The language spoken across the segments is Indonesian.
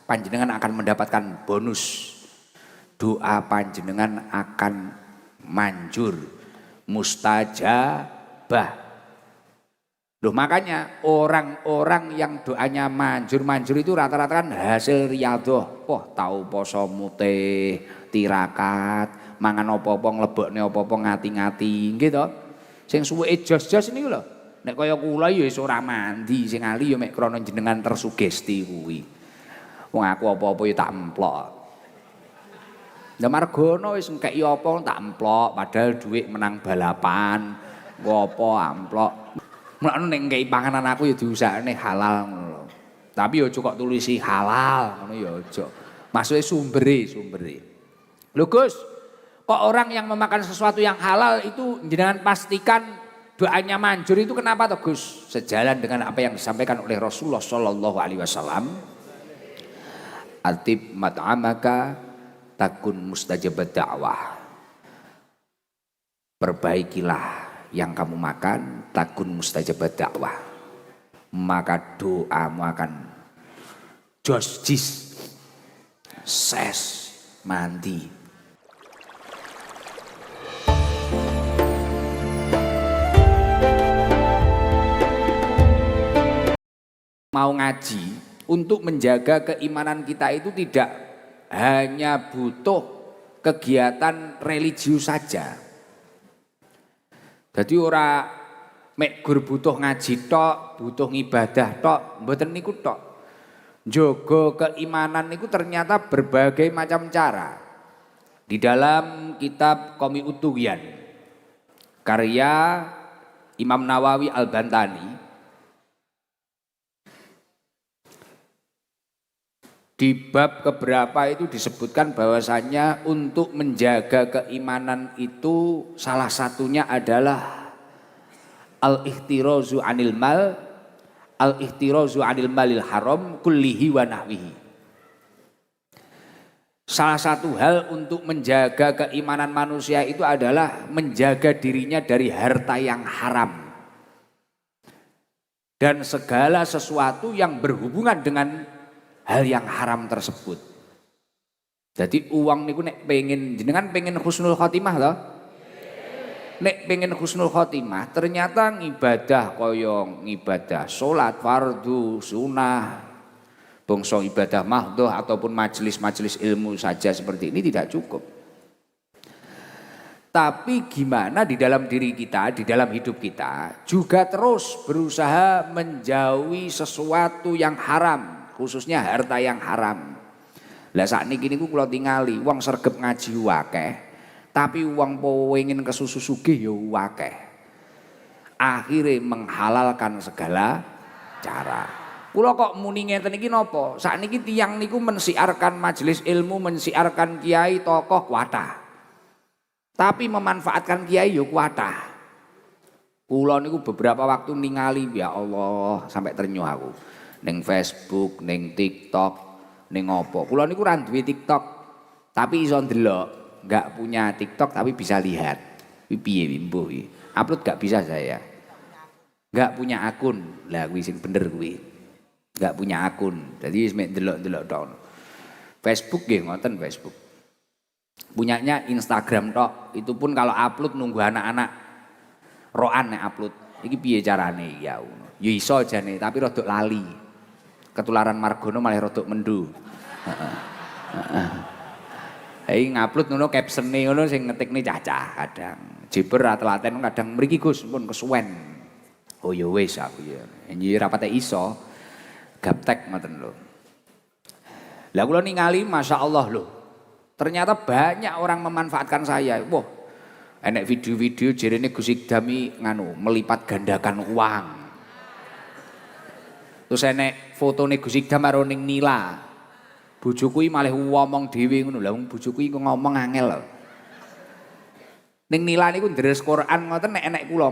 panjenengan akan mendapatkan bonus. Doa panjenengan akan manjur, mustajabah. Loh makanya orang-orang yang doanya manjur itu rata-rata kan hasil riyadhah. Tahu poso mutih, tirakat, mangan apa-apa nglebokne apa-apa ngati-ngati nggih to. Sing suweke jos-jos niku lho. Nek kaya kula ya wis ora mandi, sing ali ya mek krana jenengan tersugesti kuwi. Wong aku apa-apa ya tak emplok. Lah Margono wis ngkeki apa tak emplok, padahal dhuwit menang balapan. Apa amplok. Mulane nek ngkeki panganan aku ya diusahane halal ngono. Tapi ya aja kok tulisi halal ngono ya aja. Maksude sumbere. Lho Gus, kok orang yang memakan sesuatu yang halal itu jenengan pastikan doanya manjur itu kenapa toh Gus? Sejalan dengan apa yang disampaikan oleh Rasulullah sallallahu alaihi wasallam. Atib mat'amaka takun mustajabat da'wah. Perbaikilah yang kamu makan takun mustajabat dakwah, maka doamu akan jis ses mandi. Mau ngaji untuk menjaga keimanan kita itu tidak hanya butuh kegiatan religius saja. Jadi ora mek gur butuh ngaji tok, butuh ngibadah tok, mboten niku tok. Njaga keimanan niku ternyata berbagai macam cara. Di dalam kitab Qomi Utughyan karya Imam Nawawi Al-Bantani di bab keberapa itu disebutkan bahwasannya untuk menjaga keimanan itu salah satunya adalah al-ihtirazu anil malil haram kullihi wa nahwihi. Salah satu hal untuk menjaga keimanan manusia itu adalah menjaga dirinya dari harta yang haram dan segala sesuatu yang berhubungan dengan hal yang haram tersebut. Jadi uang niku nek pengen jenengan pengen husnul khotimah loh. Nek pengen husnul khotimah ternyata ngibadah koyong ngibadah salat fardu sunah bangsa ibadah mahdhah ataupun majelis-majelis ilmu saja seperti ini tidak cukup. Tapi gimana di dalam diri kita, di dalam hidup kita juga terus berusaha menjauhi sesuatu yang haram, khususnya harta yang haram. Lah sakniki niku kula tingali wong sregep ngaji akeh, tapi wong pengen kesusu sugih ya akeh. Akhire menghalalkan segala cara. Kula kok muni ngeten iki napa? Sakniki tiyang niku mensiarkan majelis ilmu, mensiarkan kiai tokoh kuatah. Tapi memanfaatkan kiai ya kuatah. Kula niku beberapa waktu ningali ya Allah sampai ternyuh aku. Ning Facebook, ning TikTok, ning apa. Kula niku ora duwe TikTok, tapi iso ndelok. Enggak punya TikTok tapi bisa lihat. Kuwi piye mbuh iki? Upload enggak bisa saya. Enggak punya akun. Lah kuwi sing bener kuwi. Enggak punya akun. Jadi wis mek ndelok-ndelok tok. Facebook nggih ngoten Facebook. Punyanya Instagram tok. Itu pun kalau upload nunggu anak-anak roan nek upload. Iki piye carane ya. Ya iso jane tapi rodok lali. Ketularan Margono malah rodok mendu. Ngupload ngono captione ngono sing ngetikne cacah kadang. Jiber telaten kadang mriki Gus pun kesuwen. Oh ya wis aku ya. Nyi rapate iso gaptek ngoten lho. Lah kula ningali masyaallah lho. Ternyata banyak orang memanfaatkan saya. Wah, enek video-video jerene Gus Ikdami nganu melipat gandakan uang. Terus enek fotone Gus Ikdam karo ning Nila. Bojoku iki malah ngomong dhewe ngono. Lah wong bojoku iki ngomong angel lho. Ning Nila niku ndres Quran ngoten nek enek kula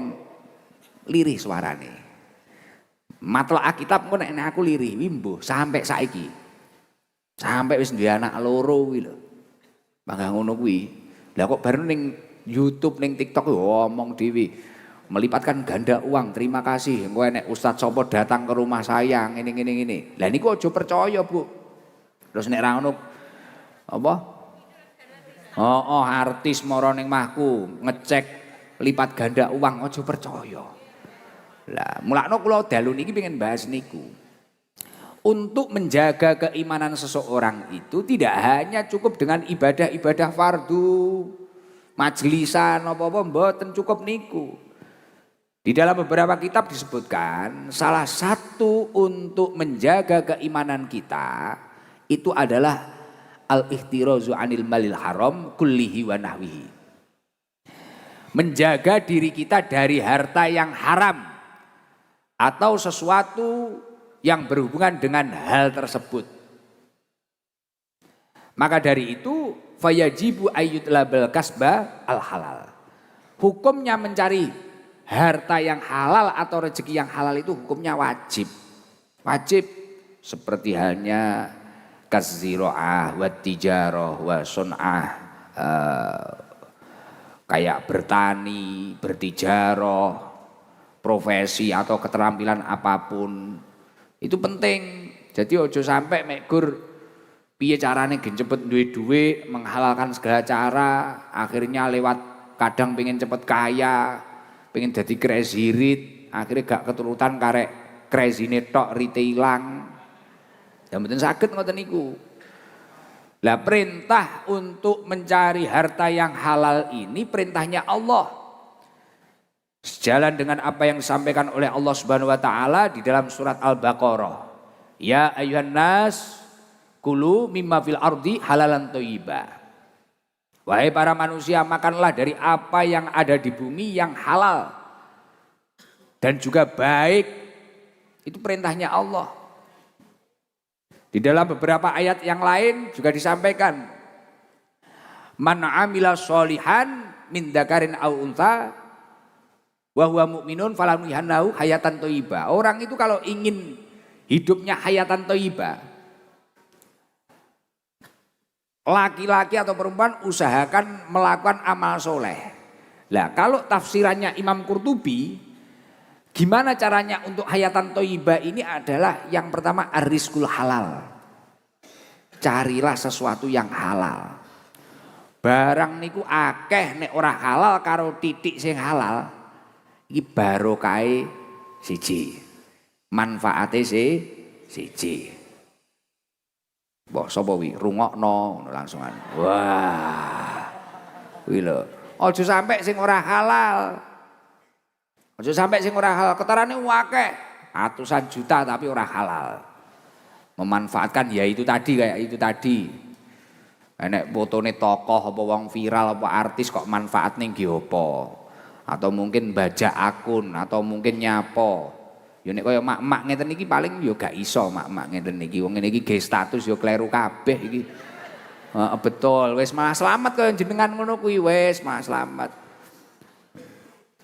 lirih suarane. Matlaah kitab engko nek aku lirih wimbo sampai saiki. Sampai wis duwe anak loro kuwi lho. Mangga ngono kuwi. Lah kok baru ning YouTube ning TikTok ngomong dhewe. Melipatkan ganda uang, terima kasih. Engko enek ustaz sapa datang ke rumah saya ngene. Lah niku aja percaya, Bu. Terus nek ra ngono apa? Artis mara ning mahku ngecek lipat ganda uang aja percaya. Lah, mulakno kula dalu niki pengen bahas niku. Untuk menjaga keimanan seseorang itu tidak hanya cukup dengan ibadah-ibadah fardu, majlisan apa-apa mboten cukup niku. Di dalam beberapa kitab disebutkan salah satu untuk menjaga keimanan kita itu adalah al-ihtirazu anil malil haram kullihi wa nahwihi. Menjaga diri kita dari harta yang haram atau sesuatu yang berhubungan dengan hal tersebut. Maka dari itu fayajibu ayyutlabal kasba al halal. Hukumnya mencari harta yang halal atau rezeki yang halal itu hukumnya wajib. Wajib seperti halnya kaziro'ah wa tijarah wa sun'ah, kayak bertani, bertijarah, profesi atau keterampilan apapun. Itu penting. Jadi ojo sampai mekur piye carane gen cepet duwe-duwe, menghalalkan segala cara, akhirnya lewat kadang pengen cepet kaya, pengen jadi crazy rich, akhirnya gak keturutan karek crazy-ne tok rite ilang. Ya mboten saged ngoten niku. Lah perintah untuk mencari harta yang halal ini perintahnya Allah. Sejalan dengan apa yang disampaikan oleh Allah Subhanahu wa taala di dalam surat Al-Baqarah. Ya ayyuhan nas kulu mimma fil ardi halalan thayyiba. Wahai para manusia, makanlah dari apa yang ada di bumi yang halal dan juga baik. Itu perintahnya Allah. Di dalam beberapa ayat yang lain juga disampaikan man amila sholihan min dzakarin aw untha wa huwa mu'minun falanuhyiyannahu hayatan thayyibah. Orang itu kalau ingin hidupnya hayatan thayyibah, laki-laki atau perempuan usahakan melakukan amal soleh. Lah kalau tafsirannya Imam Qurtubi, gimana caranya untuk hayatan thayyibah ini adalah yang pertama ar-rizqul halal. Carilah sesuatu yang halal. Barang niku akeh nek ora halal karo titik sing halal. Iki barokahe siji. Manfaate siji. Mbok sapa wi rungokno ngono langsungan. Wah. Kuwi lho. Aja sampai sing ora halal. Aja sampai sing ora halal ketarane akeh. Atusan juta tapi ora halal. Memanfaatkan ya itu tadi kayak itu tadi. Nek fotone tokoh apa wong viral apa artis kok manfaat ning nggih apa? Atau mungkin bajak akun atau mungkin nyapo. Ya nek kaya mak-mak ngeten iki paling ya gak iso mak-mak ngeten iki. Wong ngene iki ge status ya kleru kabeh iki. Betul, wis malah selamat kaya jenengan ngono kuwi wis malah selamat.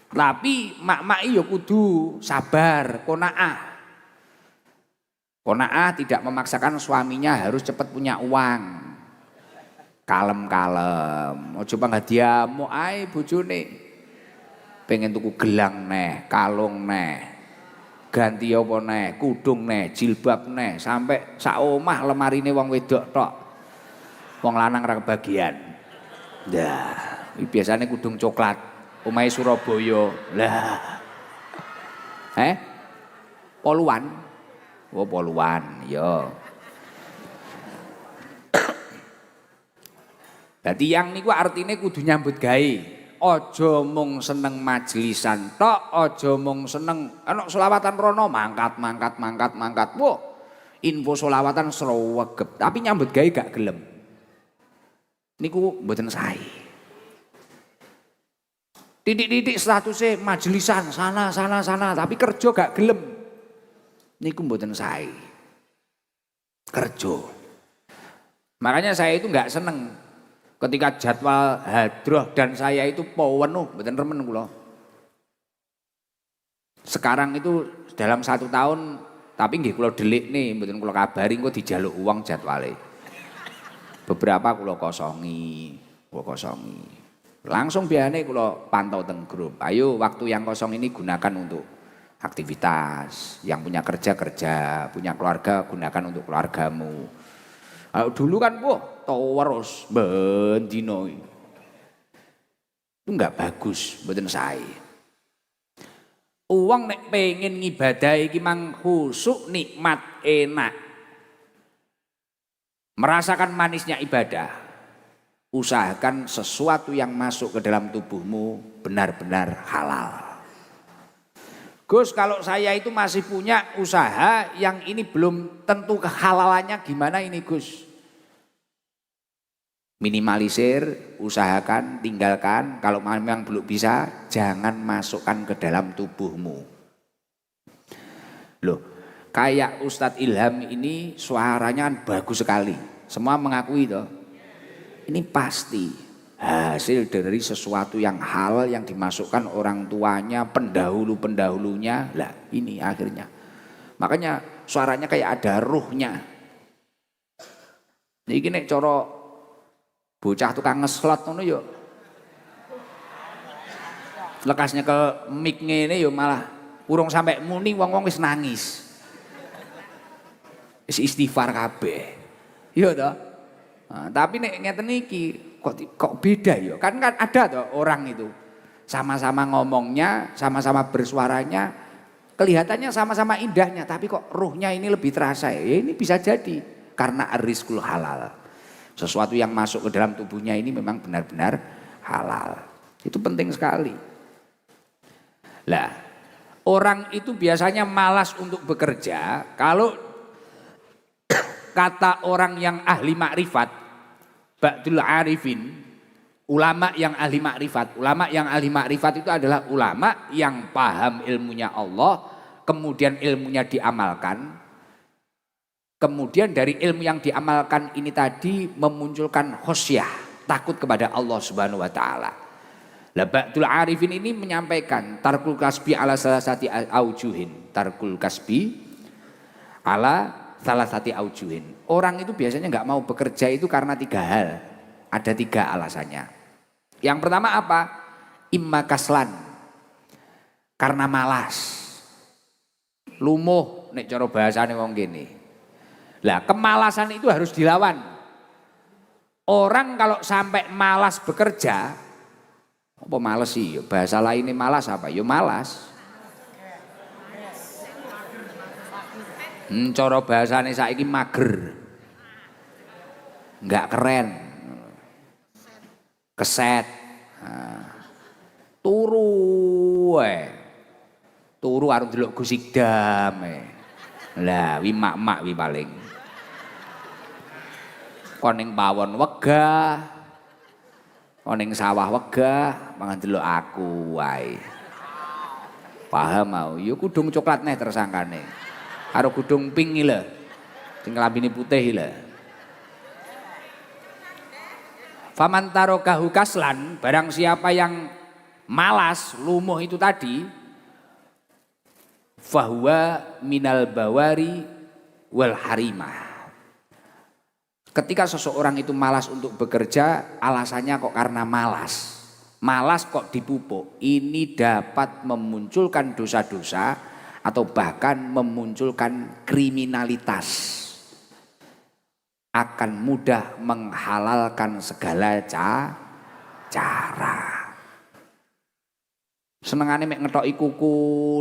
Tapi mak-mak ya kudu sabar, qanaah. Qanaah tidak memaksakan suaminya harus cepat punya uang. Kalem-kalem, ojo panggadiamu ae bojone. Pengen tuku gelang neh, kalung neh, ganti apa neh, kudung neh, jilbab neh, sampai sak omah lemarine wong wedok tok. Wong lanang ra kebagian. Nah, biasanya kudung coklat, omahe Surabaya. Lah. Poluan. Oh, poluan, ya. Dadi yang niku artine kudu nyambut gawe. Aja mung seneng majlisan tok, aja mung seneng ana selawatan rono mangkat. Wah, info selawatan srewegep, tapi nyambut gawe gak gelem. Niku mboten sae. Titik-titik statusnya majlisan sana, tapi kerja gak gelem. Niku mboten sae. Kerja. Makanya saya itu gak seneng ketika jadwal hadroh dan saya itu penuh, mboten remen kula. Sekarang itu dalam 1 tahun, tapi nggih kula delik nih, mboten kula kabari engko dijaluk uang jadwale. Beberapa kula kosongi. Langsung biasanya kula pantau teng grup. Ayo waktu yang kosong ini gunakan untuk aktivitas. Yang punya kerja, punya keluarga gunakan untuk keluargamu. Kalau dulu kan terus bendino. Itu enggak bagus, mboten sae. Uang nek pengen ngibadah iki mang khusuk, nikmat, enak. Merasakan manisnya ibadah. Usahakan sesuatu yang masuk ke dalam tubuhmu benar-benar halal. Gus, kalau saya itu masih punya usaha yang ini belum tentu kehalalannya, gimana ini Gus? Minimalisir, usahakan, tinggalkan. Kalau memang belum bisa, jangan masukkan ke dalam tubuhmu. Loh, kayak Ustadz Ilham ini suaranya bagus sekali. Semua mengakui toh. Ini pasti hasil dari sesuatu yang halal yang dimasukkan orang tuanya, pendahulu-pendahulunya. Lah, ini akhirnya. Makanya suaranya kayak ada ruhnya. Ini nek cara bocah tukang ngeslot ngono yo. Lekasnya ke mic ngene yo malah urung sampai muni wong-wong wis nangis. Wis istighfar kabeh. Iya toh? Nah, tapi nek ngeten iki kok beda yo. Kan ada toh orang itu. Sama-sama ngomongnya, sama-sama bersuaranya, kelihatannya sama-sama indahnya, tapi kok ruhnya ini lebih terasa. Ya ini bisa jadi karena ar-rizqul halal. Sesuatu yang masuk ke dalam tubuhnya ini memang benar-benar halal. Itu penting sekali. Lah, orang itu biasanya malas untuk bekerja kalau kata orang yang ahli makrifat, ba'dul arifin, ulama yang ahli makrifat. Ulama yang ahli makrifat itu adalah ulama yang paham ilmunya Allah, kemudian ilmunya diamalkan. Kemudian dari ilmu yang diamalkan ini tadi memunculkan khosyah, takut kepada Allah Subhanahu wa taala. Lah ba'dul arifin ini menyampaikan tarkul kasbi ala salasati aujuhin. Tarkul kasbi ala salasati aujuhin. Orang itu biasanya enggak mau bekerja itu karena 3 hal. Ada 3 alasannya. Yang pertama apa? Imma kaslan. Karena malas. Lumuh nek cara bahasane wong kene. Lah kemalasan itu harus dilawan. Orang kalau sampai malas bekerja, apa males sih? Bahasa lainnya malas apa? Ya malas. Cara bahasane saiki mager. Enggak keren. Keset. Turu Turu arep delok Gusikdam. Lah wi mak-mak wi paling. Koning pawon wegah, koning sawah wegah, mangan delok aku wae. Paham mau? Ya kudung coklat neh tersangkane. Karo kudung pink iki lho. Sing lambine putih iki lho. Faman tarokahu kaslan, barang siapa yang malas, lumuh itu tadi, fahuwa minal bawari wal harimah. Ketika seseorang itu malas untuk bekerja, alasannya kok karena malas. Malas kok dipupuk. Ini dapat memunculkan dosa-dosa atau bahkan memunculkan kriminalitas. Akan mudah menghalalkan segala cara. Senengane mek ngetoki kuku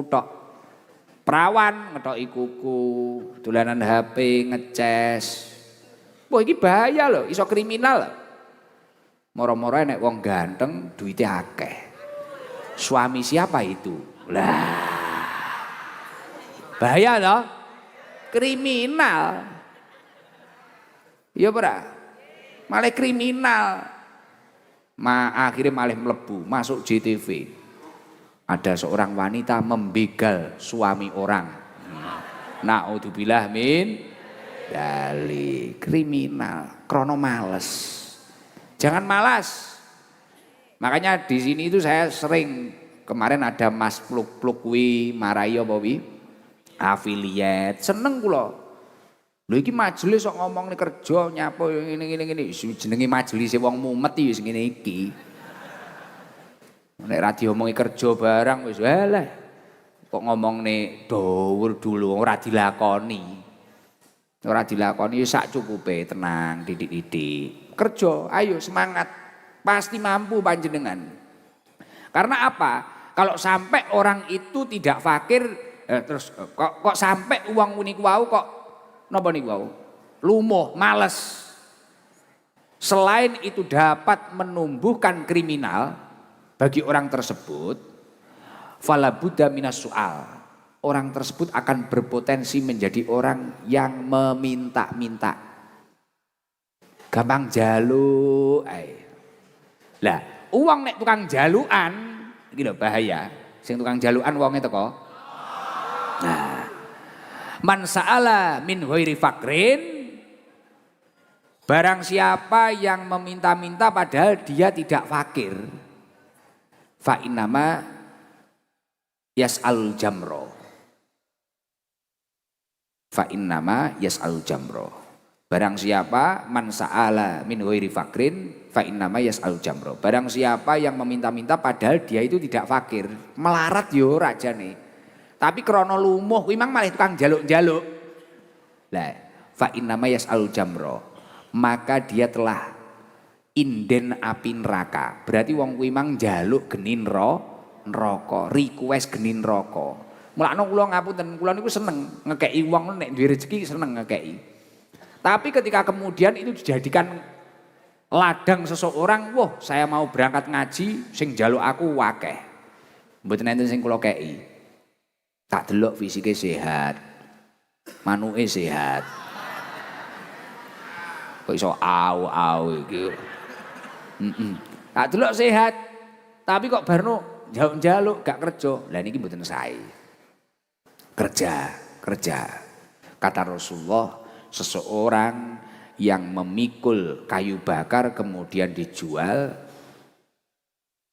tok. Perawan ngetoki kuku, dolanan HP, ngeces. Wah ini bahaya loh, iso kriminal. Moro-moro nek wong ganteng duitnya akeh. Suami siapa itu? Lah. Bahaya loh. Kriminal. Iya ora? Malah kriminal. Akhirnya malah mlebu masuk JTV. Ada seorang wanita membegal suami orang. Naudzubillah min dali, kriminal, krono males. Jangan malas. Makanya di sini itu saya sering, kemarin ada Mas Pluk-pluk wi marayo apa wi afiliat, seneng kula. Lho iki majelis kok ngomong nih kerja nyapo ngene jenenge majelis wong mumet iki wis ngene iki. Nek ra diomongi kerja barang wis walah. Kok ngomong nih dhuwur dulu ora dilakoni. Ora dilakoni ya sak cukupe, tenang, didik-didik. Kerja, ayo semangat. Pasti mampu panjenengan. Karena apa? Kalau sampai orang itu tidak fakir, terus kok sampai uang niku wau kok napa niku wau? Lumuh, males. Selain itu dapat menumbuhkan kriminal bagi orang tersebut, fala budda minas su'al. Orang tersebut akan berpotensi menjadi orang yang meminta-minta. Gampang jaluk ae. Lah, uang nek tukang jalukan iki lho bahaya. Sing tukang jalukan wonge teko. Nah, man sa'ala min ghairi fakrin, barang siapa yang meminta-minta padahal dia tidak fakir, fa innama yas'al jamro. Fa innama yas'al jamro. Barang siapa man sa'ala min ghairi fakrin fa innama yas'al jamro. Barang siapa yang meminta-minta padahal dia itu tidak fakir, melarat yo rajane. Tapi krana lumuh kuwi mang malah tukang jaluk-jaluk. Lah, fa innama yas'al jamro. Maka dia telah inden api neraka. Berarti wong kuwi mang njaluk geni neraka, request geni neraka. Mulane kula ngapunten, kula niku seneng ngekeki wong nek duwe rezeki seneng ngekeki. Tapi ketika kemudian itu dijadikan ladang seseorang, wah saya mau berangkat ngaji, sing njaluk aku akeh. Mboten enten sing kula kei. Tak delok fisike sehat, manuke sehat. Kok iso au iki. Tak delok sehat, tapi kok barno njaluk gak kerja. Lah niki mboten sae. Kerja. Kata Rasulullah, seseorang yang memikul kayu bakar kemudian dijual,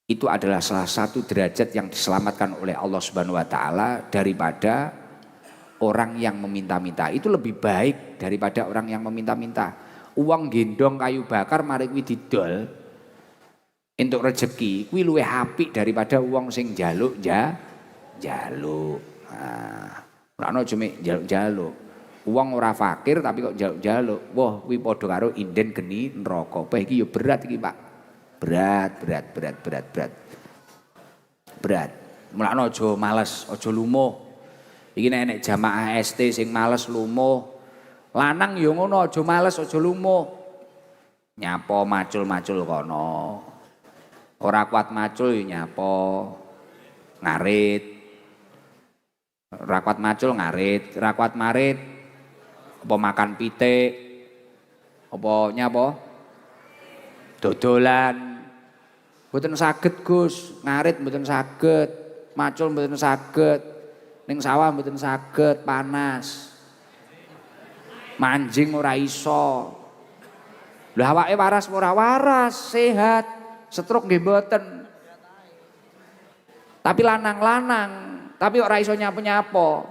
itu adalah salah satu derajat yang diselamatkan oleh Allah Subhanahu wa taala daripada orang yang meminta-minta. Itu lebih baik daripada orang yang meminta-minta. Uang gendong kayu bakar mari kuwi didol entuk rezeki, kuwi luwih apik daripada uang sing njaluk jaluk. Nah, ana aja mek njaluk-njaluk. Wong ora fakir tapi kok njaluk-njaluk. Wah, kuwi padha karo inden geni neraka. Apa iki ya berat iki, Pak. Berat. Mulane aja males, aja lumuh. Iki nek jamaah ST sing males lumuh. Lanang ya ngono, aja males, aja lumuh. Nyapa macul-macul kono. Ora kuat macul ya nyapa. Ngarit. Rakwat macul ngarit, rakwat marit apa makan pitik, apa nyapa? Dodolan. Mboten saged Gus, ngarit mboten saged, macul mboten saged, ning sawah mboten saged, panas. Manjing ora iso. Lha awake waras ora waras, sehat, stroke nggih mboten. Tapi lanang-lanang tapi ora iso nyapo-nyapo.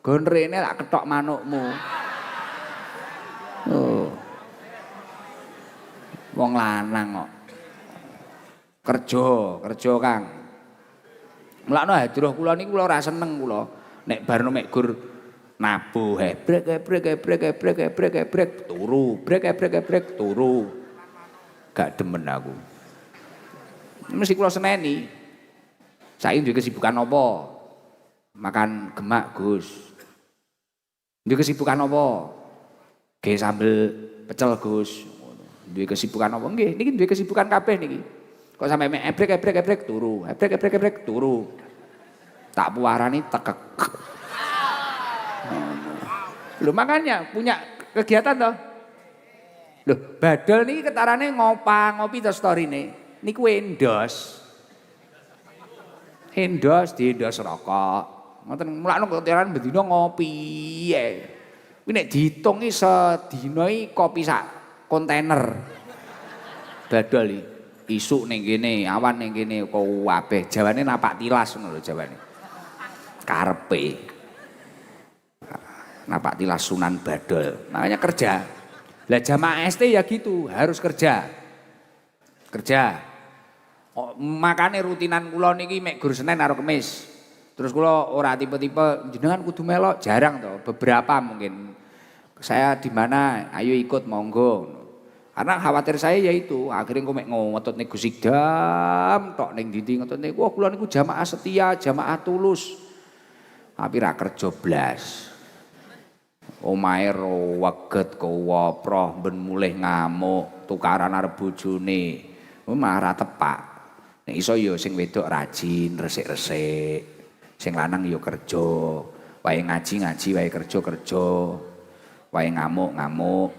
Gonrene tak ketok manukmu. Oh. Wong lanang kok. Kerja Kang. Mulane hadroh kula niku kula ora seneng kula. Nek barno mek gur nabuh brek turu. Gak demen aku. Mesti kula seneni. Saiki duwe kesibukan apa? Makan gemak Gus. Duwe kesibukan apa? Gawe sambel pecel Gus. Duwe kesibukan apa? Nggih, niki duwe kesibukan kabeh niki. Kok sampe ebrek turu. Ebrek turu. Tak puarani tekek. Lho makanya punya kegiatan toh. Lho, badal niki ketarane ngopi to storine. Niku endos. Diendos rokok. Ngoten mulane keteran bendina ngopi ya. Kuwi nek diitungi sedina iki kopi sak kontainer. Badal iki. Isuk ning kene, awan ning kene kok kabeh. Jawane napak tilas ngono lho jawane. Karepe. Napak tilas Sunan Badal. Makanya kerja. Lah jamaah ST ya gitu, harus kerja. Oh, makane rutinan kula niki mek gur Senin karo Kamis. Terus kula ora tipe-tipe jenengan kudu melok, jarang to, beberapa mungkin. Saya di mana? Ayo ikut monggo. Karena khawatir saya yaitu akhirnya kok mek ngotot ning Gus Idam tok ning ndi ngotot niku wah kula niku jamaah setia, jamaah tulus. Tapi ra kerja blas. Omahe weget kowoproh ben mulih ngamuk, tukaran arep bojone. Malah ra tepak. Nek iso ya sing wedok rajin, resik-resik. Sing lanang ya kerja. Wae ngaji, wae kerja. Wae ngamuk.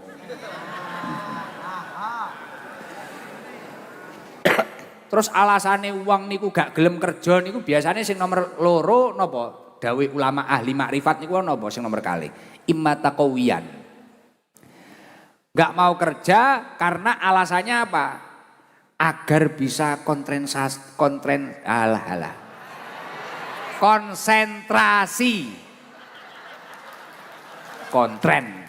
Terus alasane wong niku gak gelem kerja niku biasanya sing nomor loro napa? Dawuh ulama ahli makrifat niku napa sing nomor kali? Imma taqawiyan. Gak mau kerja karena alasannya apa? Agar bisa konsentrasi. Kontren.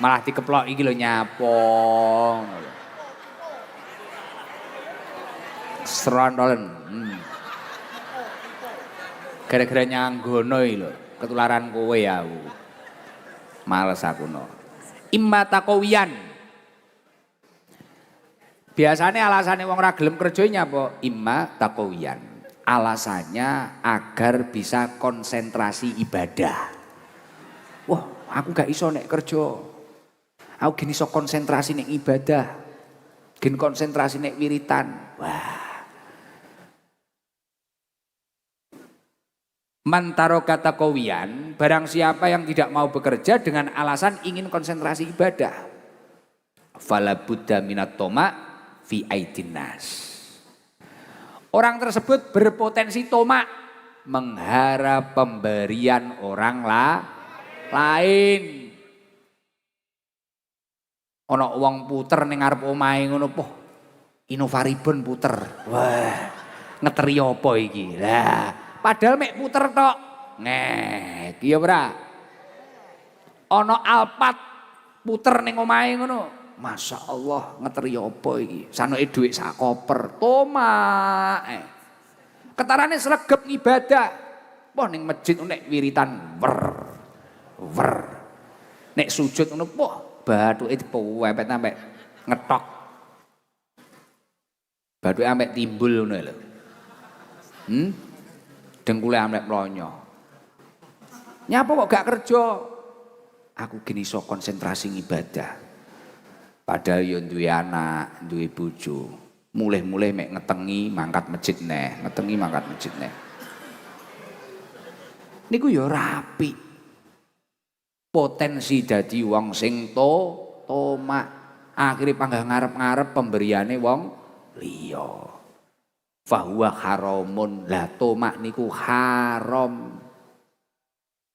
Malah dikeplok iki lho nyapong. Serontolen. Gara-gara nyanggono iki lho, ketularan kowe ya. Males aku no. Imma taqawiyan. Biasanya alasannya wong ra gelem kerja nyapa? Imma taqawiyan. Alasannya agar bisa konsentrasi ibadah. Wah, aku gak iso nek kerja. Aku gini iso konsentrasi nek ibadah. Gen konsentrasi nek wiritan. Wah. Mantaro kata kawian, barang siapa yang tidak mau bekerja dengan alasan ingin konsentrasi ibadah. Fala budda minat toma fi aidinnas. Orang tersebut berpotensi toma, mengharap pemberian orang lain. Ono wong puter ning ngarep omahe ngono poh. Inovaribun puter. Wah, ngeteri apa iki? Lah, padahal mek puter tok. Ngek, iya ora? Ono Alphard puter ning omahe ngono. Masya Allah ngeteri apa iki? Sanoke dhuwit sak koper. Tomak. Ketarane sregep ngibadah. Poh ning masjid nek wiritan wer. Nek sujud ngono poh bathuke dipewepet sampe ngetok. Bathuke sampe timbul ngono lho. Dengkule amlek mlonyo. Nyapa kok gak kerja? Aku gini iso konsentrasi ngibadah. Padahal yo duwe anak, duwe bojo. Mulih-mulih mek ngetengi mangkat masjid neh, ngetengi mangkat masjid neh. Niku yo rapi. Potensi dadi wong sing tomak. Akhire panggah ngarep-ngarep pemberiane wong liya. Fahuwa haramun, lah tomak niku haram.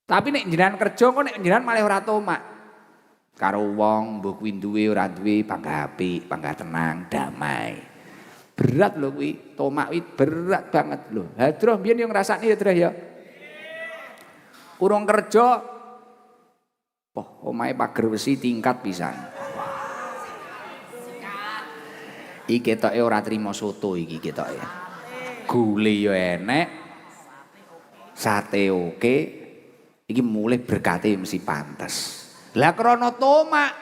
Tapi nek jenengan kerja kok nek jenengan malah ora tomak. Karo wong mbok kuwi duwe ora duwe panggah apik, panggah tenang, damai. Berat lho kuwi, tomak kuwi berat banget lho. Hadroh mbiyen yo ngrasakne ya, Drah ya. Urung kerja omahe pager besi tingkat pisan. Iki ketoke ora trimo soto iki ketoke. Gule yo enek. Sate oke. Iki mulih berkate mesti pantes. Lah krana tomak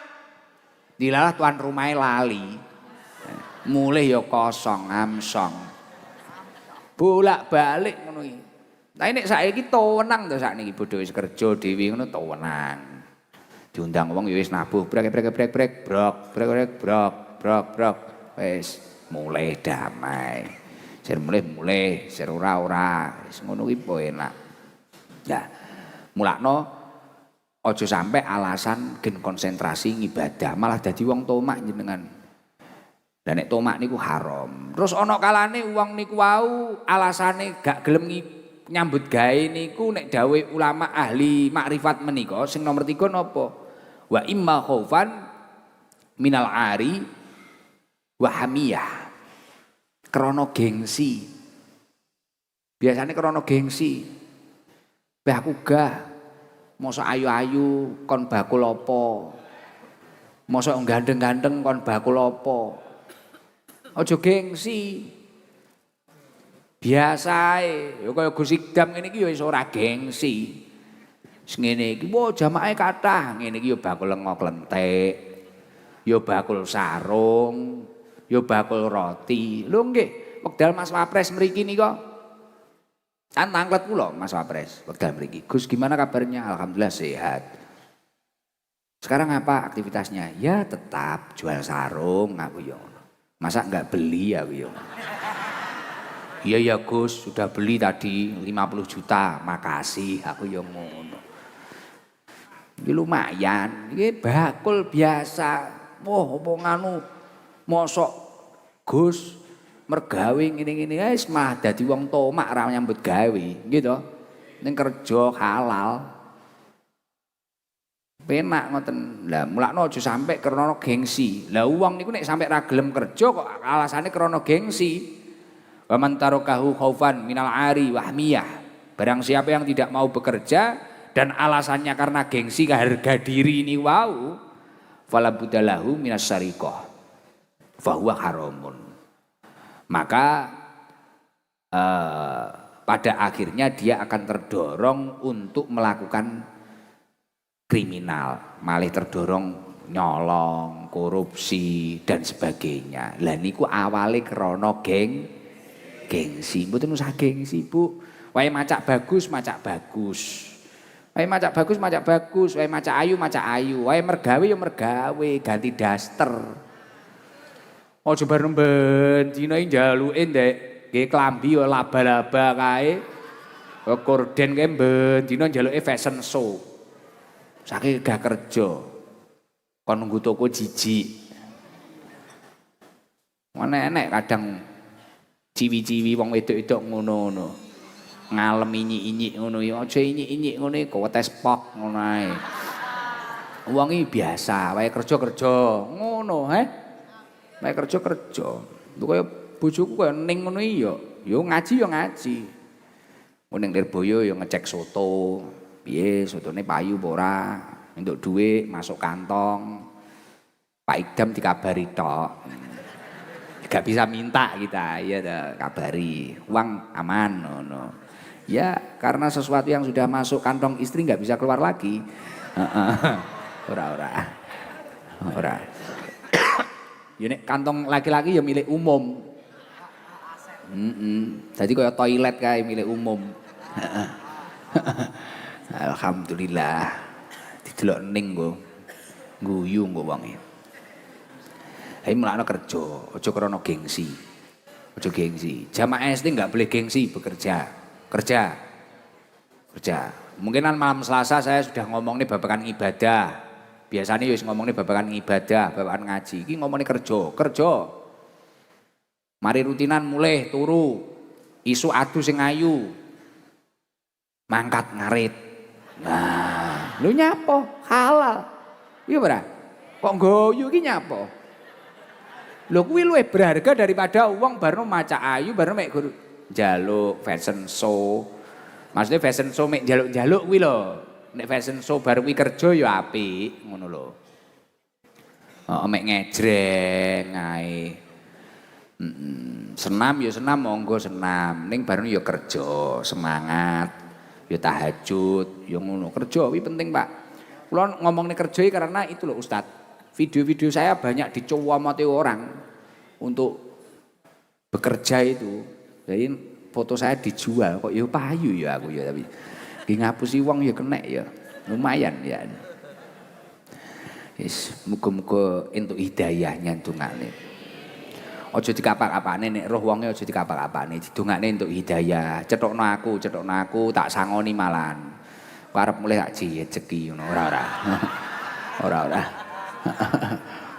dilalah tuan rumahe lali. Mulih ya kosong, amsong. Bolak-balik ngono iki. Tapi nek saiki towenang to sakniki bodho wis kerja dhewe ngono towenang. Diundang wong ya wis nabuh brek brok. Wis mulai damai. Sir mulai, sir ora. Wis ngono kuwi po enak. Nah, mulakno aja sampai alasan gen konsentrasi ngibadah malah dadi wong tomak jenengan. Lah nek tomak niku haram. Terus ana kalane wong niku wau alasane gak gelem nyambut gawe niku nek dawuh ulama ahli makrifat menika sing nomor 3 napa? Wa imma khaufan minal ari wa hamiyah. Krana gengsi. Biasane krana gengsi. Beh aku gah mosok ayu-ayu kon bakul apa? Mosok gandeng-gandeng kon bakul apa? Aja gengsi. Biasae, ya kaya Gus Idam ngene iki ya wis ora gengsi. Ngene iki wo jamaahe kathah, ngene iki ya bakul lenga klenthek, ya bakul sarung, ya bakul roti. Lho nggih, wekdal Mas Wapres mriki nika. Kan tanglet kula Mas Wapres, wekdal mriki. Gus gimana kabarnya? Alhamdulillah sehat. Sekarang apa aktivitasnya? Ya tetap jual sarung aku yo. Masa enggak beli aku yo. Iya ya Gus, sudah beli tadi 50 juta, makasih aku yo ngono. Ini lumayan, ini bakul biasa. Wah, apa nganu mosok Gus mergawe ngene-ngene wis mah dadi wong tomak ra nyambut gawe, gitu. Ning kerja halal. Penak ngoten. Lah mulakno aja sampe krana gengsi. Lah wong niku nek sampe ra gelem kerja kok alasane krana gengsi. Wa man tarakahu khaufan minal ari wahmiyah. Barang siapa yang tidak mau bekerja dan alasannya karena gengsi harga diri ini wau, fala budalahu minas syariqah. Fahuwa haramun. Maka pada akhirnya dia akan terdorong untuk melakukan kriminal, malah terdorong nyolong, korupsi dan sebagainya. Lah niku awale krana gengsi. Mboten usah gengsi, Bu. Wae macak bagus, macak bagus. Wae macak bagus, macak bagus. Wae macak ayu, macak ayu. Wae mergawe ya mergawe, ganti daster. Aja bareng bendina njaluke ndek nggih klambi ya laba-laba kae. Korden kae bendina njaluke fashion show. Saking gak kerja. Kon nunggu toko jijik. Mana enek kadang ciwi-ciwi wong wedok-wedok ngono-ngono. Ngalem inyik-inyik ngono ya aja inyik-inyik ngono iki wetes pok ngono ae. Wong iki biasa, wae kerja-kerja ngono, wae kerja-kerja. Lho kaya bojoku kaya ning ngono iki ya ngaji ya ngaji. Ning Lirboyo ya ngecek soto. Piye sotone payu apa ora? Entuk dhuwit masuk kantong. Pak Idam dikabari tok. Gak bisa minta kita, ya kabari. Uang aman ngono. Ya, karena sesuatu yang sudah masuk kantong istri nggak bisa keluar lagi. Ora. Ya nek kantong laki-laki ya milik umum. Jadi kayak toilet kayak milik umum. Alhamdulillah. Didelok ning nggo. Guyu nggo wonge. Hai mulakno kerja, aja krana gengsi. Aja gengsi. Jamaah SD enggak boleh gengsi bekerja. Kerja. Mungkin malam Selasa saya sudah ngomong nih babakan ibadah. Biasanya wis ngomong nih babakan ibadah, babakan ngaji. Iki ngomong nih kerja. Mari rutinan mulai turu. Isu adu sing ayu. Mangkat ngarit. Nah, lu nyapo halal. Iya ora? Kok nggoyu iki nyapo? Lho kuwi luwih berharga daripada uang baru maca ayu baru mek guru njaluk fashion show. Maksudnya fashion show mek njaluk-njaluk kuwi lho. Nek fashion show baru kuwi kerja ya apik ngono lho. Heeh mek ngejreng ae. Senam ya senam monggo senam. Ning baru ya kerja, semangat. Ya tahajud, ya ngono. Kerja kuwi penting, Pak. Kula ngomongnya kerja karena itu loh Ustadz. Video-video saya banyak dicowamati orang untuk bekerja itu. Jadi foto saya dijual kok ya payu ya aku ya tapi ngapusi wong ya kena ya. Lumayan ya. Wis muga-muga entuk hidayahnya ndongane. Aja dikapak-apane nek roh wonge aja dikapak-apane, didongakne entuk hidayah. Cethokno aku, tak sangoni malan. Arep mulih tak jeki ngono ora.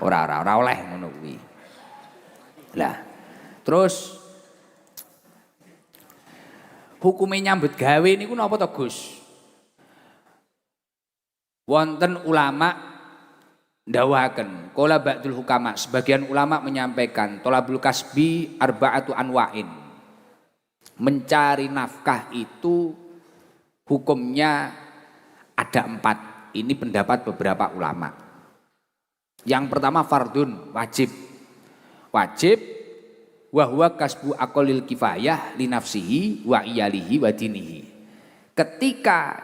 Ora oleh ngono kuwi. Lah, terus hukume nyambut gawe niku napa to, Gus? Wonten ulama ndawahaken qala ba'dul hukama, sebagian ulama menyampaikan tolabul kasbi arba'atu anwa'in. Mencari nafkah itu hukumnya ada 4. Ini pendapat beberapa ulama. Yang pertama fardun, wajib. Wajib wa huwa kasbu aqallil kifayah li nafsihi wa iyalihi wa dinihi. Ketika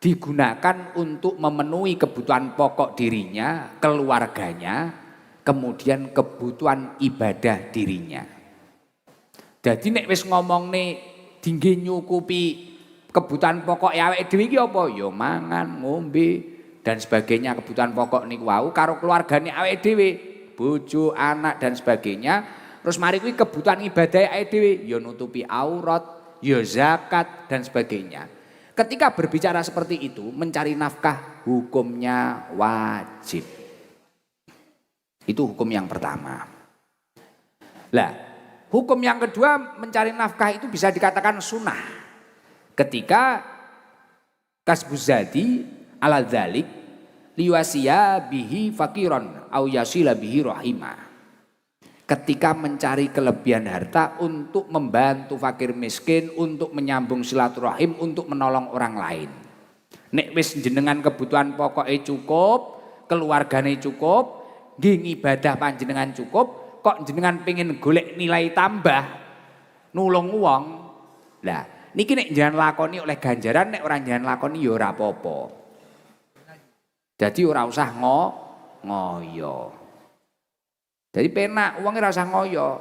digunakan untuk memenuhi kebutuhan pokok dirinya, keluarganya, kemudian kebutuhan ibadah dirinya. Jadi nek wis ngomong nih dingin nyukupi kebutuhan pokok ya awake dhewe iki apa? Ya mangan, ngombe dan sebagainya, kebutuhan pokok niku wau karo keluargane awake dhewe, bojo, anak dan sebagainya. Terus mari kuwi kebutuhan ibadah awake dhewe, ya nutupi aurat, ya zakat dan sebagainya. Ketika berbicara seperti itu, mencari nafkah hukumnya wajib. Itu hukum yang pertama. Lah, hukum yang kedua mencari nafkah itu bisa dikatakan sunnah. Ketika kasbuz zadi ala dzalik liwasiya bihi fakiron au yasila bihi rahimah. Ketika mencari kelebihan harta untuk membantu fakir miskin, untuk menyambung silaturahim, untuk menolong orang lain. Nek wis jenengan kebutuhan pokoknya cukup, keluargane cukup, nggih ibadah panjenengan cukup, kok jenengan pengen golek nilai tambah, nulung wong. Lah, niki nek jenengan lakoni oleh ganjaran, nek orang jenengan lakoni ya ora apa-apa. Jadi ora usah ngoyo. Jadi penak uangnya rasa ngoyo.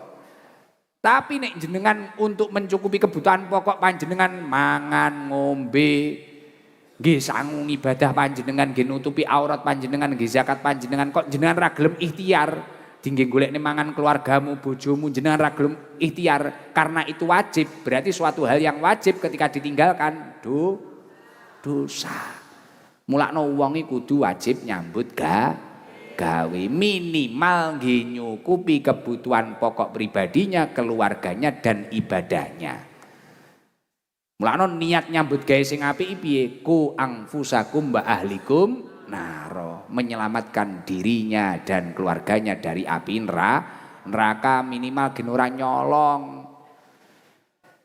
Tapi nek jenengan untuk mencukupi kebutuhan pokok panjenengan mangan, ngombe, nggih sangu ibadah panjenengan, nggih nutupi aurat panjenengan, nggih zakat panjenengan, kok jenengan ra gelem ikhtiar, dingge golekne mangan keluargamu, bojomu, jenengan ra gelem ikhtiar karena itu wajib, berarti suatu hal yang wajib ketika ditinggalkan dosa. Mulakno wong iki kudu wajib nyambut gawe minimal nggih nyukupi kebutuhan pokok pribadinya, keluarganya dan ibadahnya. Mulane niat nyambut gawe sing apik piye? Ku anfusakum wa ahlikum naro, menyelamatkan dirinya dan keluarganya dari api neraka, minimal gen ora nyolong.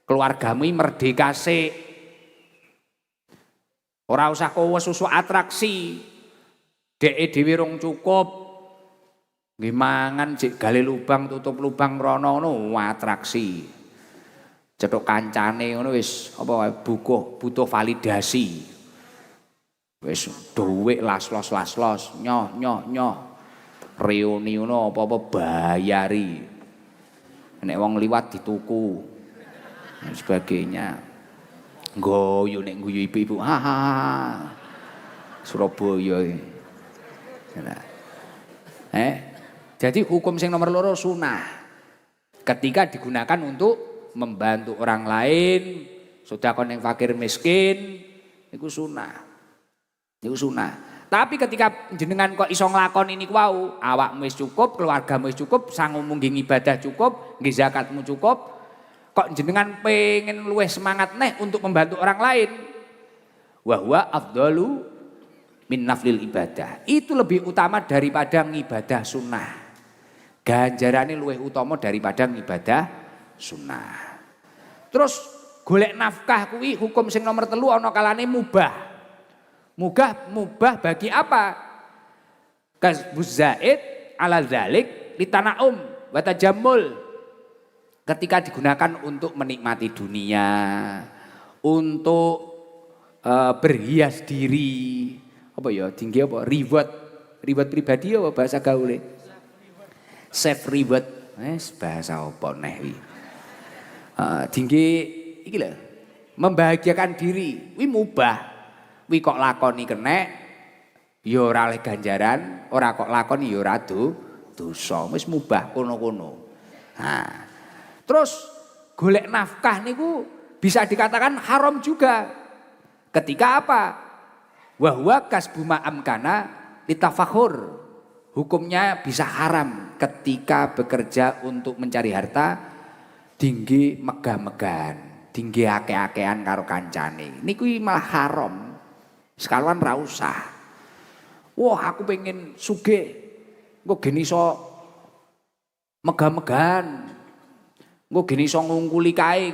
Keluargamu merdeka sik. Ora usah kowe susu atraksi. Deke dhewe rong cukup. Nggih mangan jek gale lubang tutup lubang rono ngono atraksi. Cetuk kancane ngono wis apa butuh validasi. Wis dhuwit las-los nyoh. Reuni ngono apa-apa bayari. Nek wong liwat dituku. Dan sebagainya. Nggoyo nek ngguyu ibu-ibu. Surabaya iki. Jadi hukum sing nomor loro sunnah. Ketika digunakan untuk membantu orang lain, sedekah ning fakir miskin, itu sunnah. Itu sunnah. Tapi ketika jenengan kok iso nglakoni niku wau, awakmu wis cukup, keluargamu wis cukup, sangumu nggih ibadah cukup, nggih zakatmu cukup, kok jenengan pengen luwih semangat neh untuk membantu orang lain. Wa huwa afdalu min naflil ibadah, itu lebih utama daripada ngibadah sunnah. Ganjarannya luwih utama daripada ngibadah sunnah. Terus golek nafkah kuwi hukum sing nomor 3 ana kalane mubah. Mubah bagi apa? Kasbuz zaid ala dzalik litanaum wa tajammul. Ketika digunakan untuk menikmati dunia, untuk berhias diri, apa ya tinggi apa reward pribadi apa bahasa gaule self reward bahasa apa neh wi tinggi iki lho membahagiakan diri wi mubah wi kok lakoni kenek ya ora oleh ganjaran, ora kok lakoni ya ora dosa, wis mubah kono-kono. Nah terus golek nafkah niku bisa dikatakan haram juga ketika apa? Wahwa kasbu ma'amkana litafakhur. Hukumnya bisa haram ketika bekerja untuk mencari harta tinggi megah-megahan, tinggi ake-akean karo kancane. Niku malah haram. Sekaluan ra usah. Wah, aku pengen sugih. Engko geni iso megah-megahan. Engko geni iso ngungkuli kae.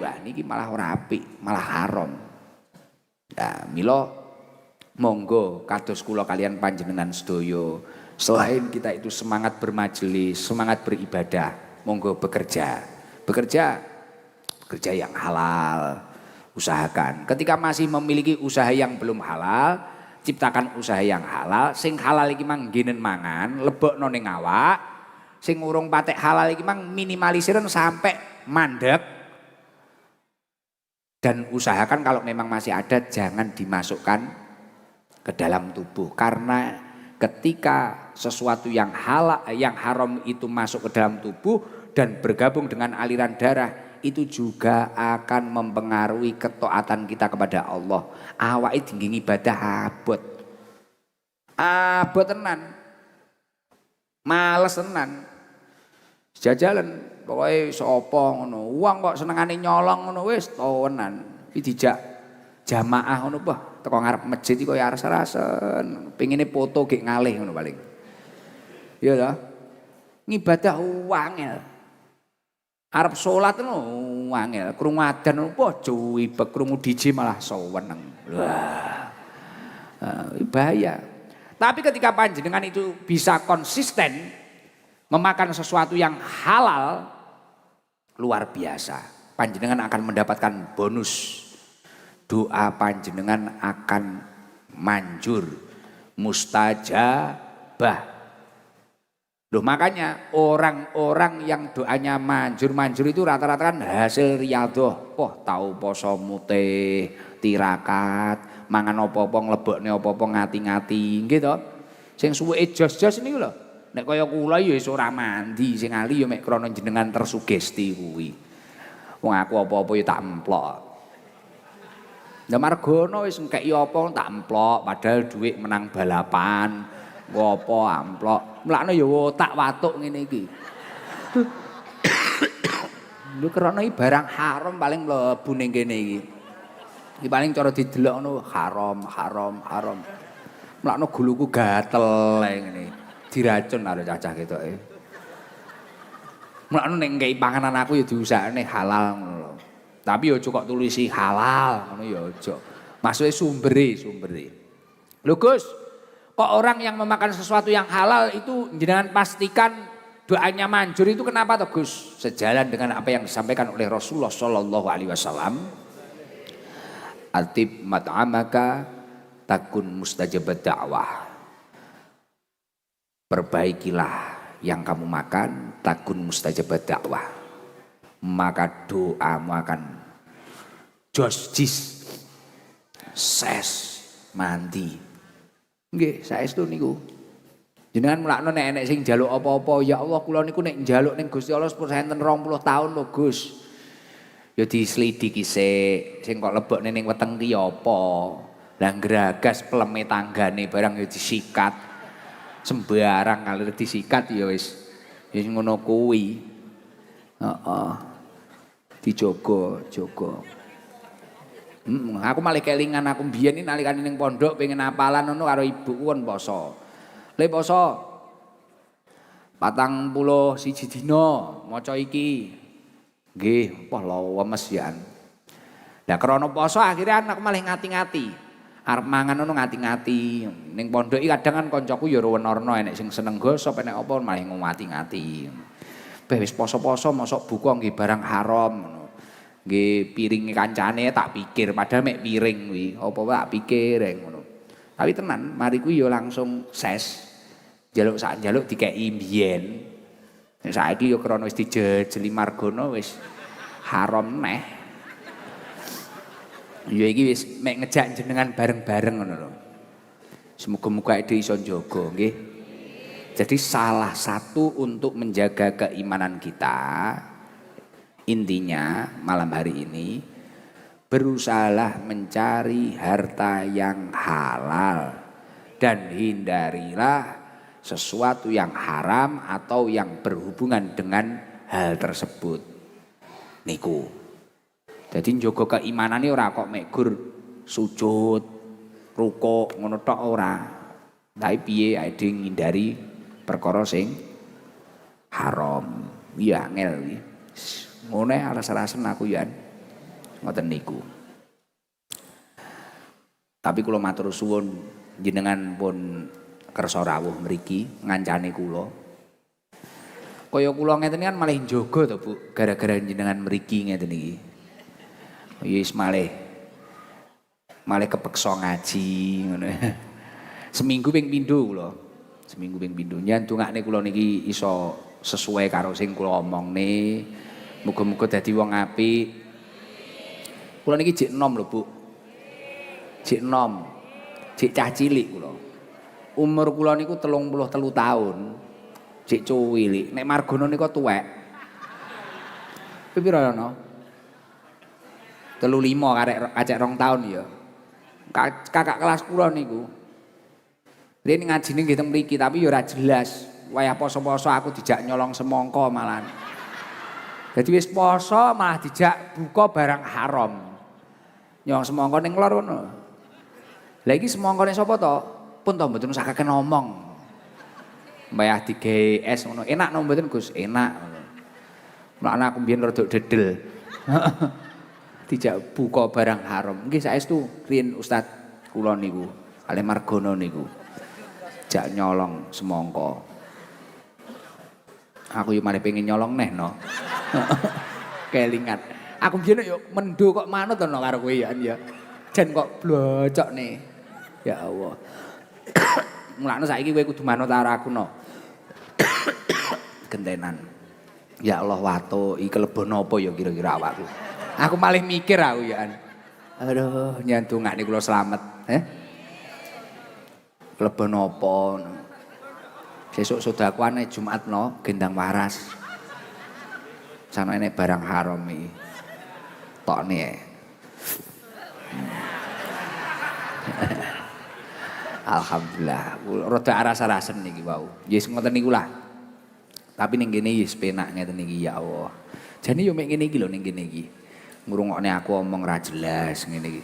Wah, niki malah ora apik, malah haram. Nah, mila monggo kados kula kalian panjenengan sedaya, selain kita itu semangat bermajelis, semangat beribadah, monggo bekerja yang halal, usahakan. Ketika masih memiliki usaha yang belum halal, ciptakan usaha yang halal. Sing halal iki mang ngenen mangan, lebokno ning awak. Sing urung patek halal iki mang minimalisirn sampai mandek. Dan usahakan kalau memang masih ada jangan dimasukkan ke dalam tubuh, karena ketika sesuatu yang halal yang haram itu masuk ke dalam tubuh dan bergabung dengan aliran darah, itu juga akan mempengaruhi ketaatan kita kepada Allah. Awake dingin ibadah abot tenan, males tenan, jajalan pokoknya sapa ngono, uang kok senengane nyolong ngono wis tenan. Iki dijak jamaah ngono bah teko ngarep masjid iki koyo aras-arasen, pengine foto gek ngalih ngono paling. Iya ta? Ngibadah wangel. Arep salat ngono wangel, krungu adzan apa cuwibek, krungu DJ malah seneng. Wah. Bahaya. Tapi ketika panjenengan itu bisa konsisten memakan sesuatu yang halal, luar biasa. Panjenengan akan mendapatkan bonus. Doa panjenengan akan manjur, mustajabah. Loh makanya orang-orang yang doanya manjur itu rata-rata kan hasil riyadhah. Tahu poso mutih, tirakat, mangan apa-apa nglebokne apa-apa ngati-ngati, nggih to. Sing suweke jos-jos niku lho. Nek kaya kula ya wis ora mandi, sing ali ya mek krana jenengan tersugesti kuwi. Wong aku apa-apa ya tak emplok. Lah Margono wis ngkeki apa tak emplok, padahal dhuwit menang balapan. Apa amplok. Mlakno ya otak watuk ngene iki. Lho krana iki barang haram paling mlebu ning kene iki. Iki paling cara didelok ngono haram. Mlakno guluku gatel ngene. Diracun karo cacah ketoke. Mlakno nek ngkei panganan aku ya diusahane halal ngono. Tapi ya aja kok tulisi halal ngono ya aja. Maksude sumbere. Lho Gus, kok orang yang memakan sesuatu yang halal itu jenengan pastikan doanya manjur itu kenapa toh Gus? Sejalan dengan apa yang disampaikan oleh Rasulullah sallallahu alaihi wasallam. Atib mat'amaka takun mustajabat da'wah. Perbaikilah yang kamu makan, takun mustajabat dakwah. Maka doamu akan jis, ses, mandi. Nggih, saestu niku. Jenengan mulakno nek enek sing njaluk apa-apa, ya Allah kula niku nek njaluk ning Gusti Allah sepurenten 20 taun lho Gus. Ya diselidiki sik, sing kok lebokne ning weteng ki apa. Lah ngragas pleme tanggane barang ya disikat. Sembarang ngalir disikat ya wis ngono kuwi. Heeh. Dijogo. Aku malah kelingan aku mbiyen iki nalikane ning pondok pengen apalan ngono karo ibuku kon poso. Le poso 41 dina maca iki. Nggih, lemes ya. Lah krana poso akhirnya aku malah ngati-ngati. Arep mangan ngono ngati-ngati. Ning pondok iki kadang kan kancaku ya rewen-orno enek sing seneng gosop enek apa malah ngati-ngati. Wis poso-poso mosok buka nggih barang haram ngono. Nggih piringe kancane tak pikir padahal mek piring kuwi. Apa wae tak pikir ngono. Tapi tenan mari kuwi ya langsung ses. Jaluk dikeki mbiyen. Nek saiki ya krana wis dijejeli Margono wis haram neh. Ya iki wis mek ngejak jenengan bareng-bareng ngono lho. Semoga-moga ide iso njaga nggih. Jadi salah satu untuk menjaga keimanan kita, intinya malam hari ini berusahalah mencari harta yang halal dan hindarilah sesuatu yang haram atau yang berhubungan dengan hal tersebut. Niku. Jadi njaga keimanane ora kok mek gur sujud, rukuk ngono tok ora. Tapi piye ae ngindari perkara sing haram. Ya angel iki. Ngono alas-alasen aku ya. Ngoten niku. Tapi kula matur suwun jenengan pun kersa rawuh mriki ngancani kula. Kaya kula ngeten kan malih njaga to Bu, gara-gara jenengan mriki ngeten iki. Yes malih Malah kepeksa ngaji ngono. Seminggu ping pindho kula. Seminggu ping pindho. Nyen dongakne kula niki iso sesuai karo sing kula omongne. Muga-muga dadi wong apik. Kula niki jek enom lho, Bu. Jek enom. Jek cah cilik kula. Umur kula niku 33 tahun. Jek cilik. Nek margono nika tuwek. Pira ana? 35 karek acek 2 tahun ya. Kakak kelas kula niku. Riyen ngajine nggih teng mriki tapi ya ora jelas. Wayah poso-poso aku dijak nyolong semangka malahan. Jadi wis poso malah dijak buka barang haram. Nyolong semangka ning lor ngono. Lah iki semangkane sapa to? Pun to mboten usah kakek ngomong. Mbayah digawe es ngono. Enak no mboten Gus? Enak. Mulane aku mbiyen rada dedel. Dijak buka barang haram. Nggih saestu riyen Ustaz kula niku, Ale Margono niku. Jak nyolong semangka. Aku yo malah pengen nyolong neh no. Kelingan. Aku biyen yo mendo kok manut to no karo kowe ya. Jan kok blocokne. Ya Allah. Mulane saiki kowe kudu manut karo aku no. Gentenan. Ya Allah watuk iki kelebon apa ya kira-kira awakku. Aku malah mikir aku ya. Aduh, nyantungane kula slamet, Kelebon apa? Sesuk sedekahane Jumat no, gendang waras. Sana nek barang haram iki. Tokne ae. Alhamdulillah, rada aras-arasen niki wau. Yes ngoten niku lah. Tapi ning kene wis penak ngeten iki ya Allah. Jane yo mek ngene iki lho ning kene iki. Ngrungokne aku omong ra jelas ngene iki.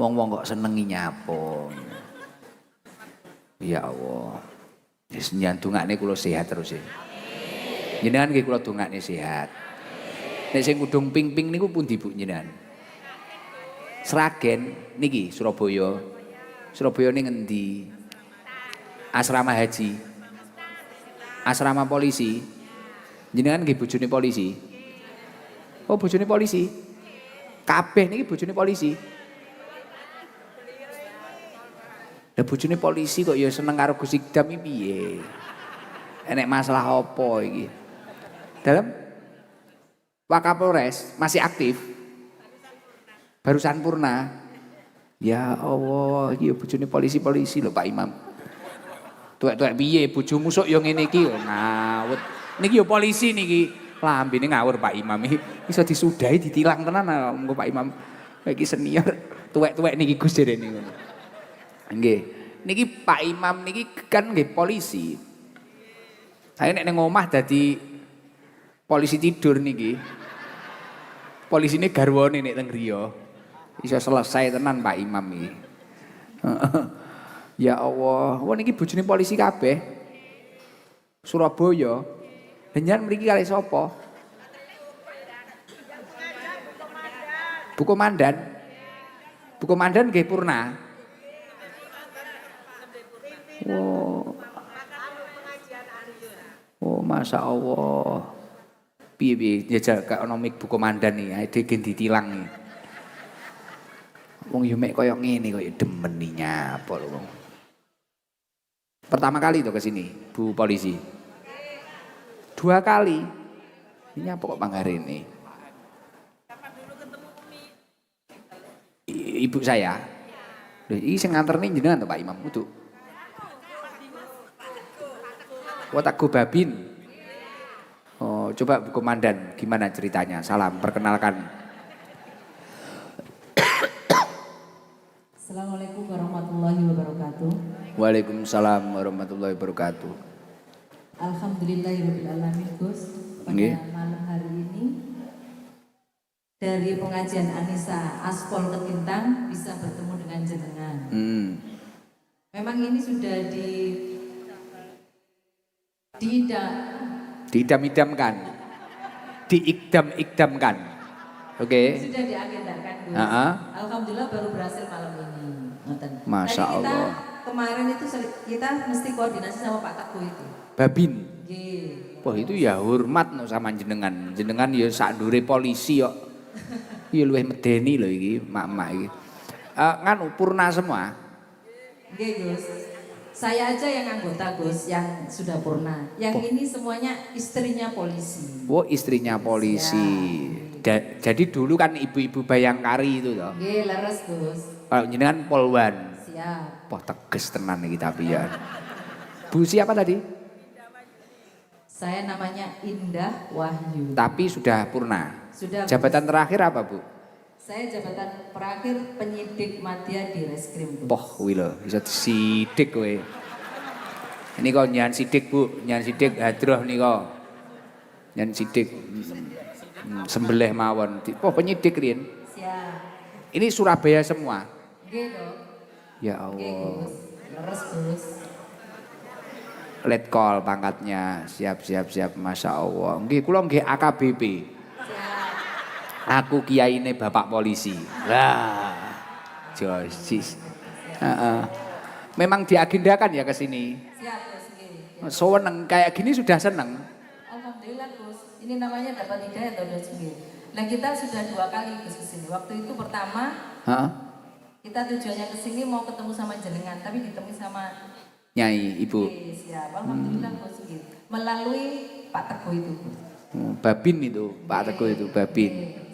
Wong-wong kok senengi nyapo. Ya Allah. Wis nyantungane kula sehat terus ya. Jenengan nggih kula dongakne sehat. Nek sing kudung ping-ping niku pundi Bu jenengan? Sragen niki Surabaya. Surabaya ning endi? Asrama haji. Asrama polisi. Jenengan nggih bojone polisi. Oh bojone polisi. Kabeh niki bojone polisi. Lah bojone polisi kok ya seneng karo Gus Ikdam iki piye? Enek masalah apa iki? Dalam Wakapolres masih aktif. Barusan purna. Ya Allah, iki ya bojone polisi-polisi lho Pak Imam. Tuwek-tuwek piye bojomu sok ya ngene iki ngawut. Niki ya polisi niki. Lambene ngawur Pak Imam iki iso disudahi ditilang tenan mengko Pak Imam. Iki senior tuwek-tuwek niki Gus jarene ngono. Nggih. Niki Pak Imam niki kan nggih polisi. Saya nek ning omah dadi polisi tidur niki. Polisine garwane nek teng griya. Iso selesai tenan Pak Imam iki. Ya Allah, wong niki bojone polisi kabeh. Surabaya. Benjan mriki kali sapa? Bu Komandan. Bu Komandan nggih purna. Oh, Masya Allah. Piye-piye njajal gak ono mik Bu Komandan iki, dhewe ditilang iki. Wong yo mek koyo ngene koyo demen iki nyapa lho wong. Pertama kali to ke sini, Bu polisi. 2 kali. Ini apa kok panggare ini? Ibu saya. Ini sing nganterne jenengan to Pak Imam kudu. Watakku Babin. Oh, coba Bu Komandan gimana ceritanya? Salam, perkenalkan. Assalamualaikum warahmatullahi wabarakatuh. Waalaikumsalam warahmatullahi wabarakatuh. Alhamdulillahirrahmanirrahim Gus. Pada malam hari ini dari pengajian Anissa Aspol Ketintang bisa bertemu dengan jenengan. Memang ini sudah diidam-idamkan, diikdam-ikdamkan. Oke. Sudah diagendakan Gus. Alhamdulillah baru berhasil malam ini. Masya Allah. Kemarin itu kita mesti koordinasi sama Pak Teguh itu. Babin. Yeah. Wah itu ya hormat no sama jenengan. Jenengan ya sak ndure polisi kok. Ya luwih medeni lho iki, mak-mak iki. Nganu purna semua. Oke Gus. Saya aja yang anggota Gus, yang sudah purna. Yang ini semuanya istrinya polisi. Oh, istrinya polisi. Jadi dulu kan ibu-ibu Bayangkari itu toh. Oke, leres Gus. Kalau jenengan polwan. Siap. Wah, tegas tenan iki tapi ya. Bu siapa tadi? Saya namanya Indah Wahyu. Tapi sudah purna. Sudah. Jabatan terakhir apa, Bu? Saya jabatan terakhir penyidik madya di Reskrim. Poh, wilo, bisa sidik kowe. Ini kok nyan sidik, Bu, nyan sidik hadroh nih kok. Nyan sidik. Sembelih mawon. Oh, penyidik Rin. Siap. Ini Surabaya semua. Oke, Dok. Ya Oke, Allah. Gus. Leres, Gus. Letkol pangkatnya. Siap. Masya Allah. Nggih, kula nggih AKBP. Siap. Aku kiyaine bapak polisi. Wah, josis. Memang diagendakan ya ke sini. Siap, Gus. Oke. Seneng kayak gini sudah seneng. Alhamdulillah, Gus. Ini namanya dapat hidayah atau sendiri. Nah, kita sudah 2 kali Gus ke sini. Waktu itu pertama Heeh. kita tujuannya ke sini mau ketemu sama jenengan, tapi ditemui sama Nyai Ibu. siap. Alhamdulillah Gus. Melalui Pak Teguh itu, Gus. Babin itu, Pak Teguh itu Babin.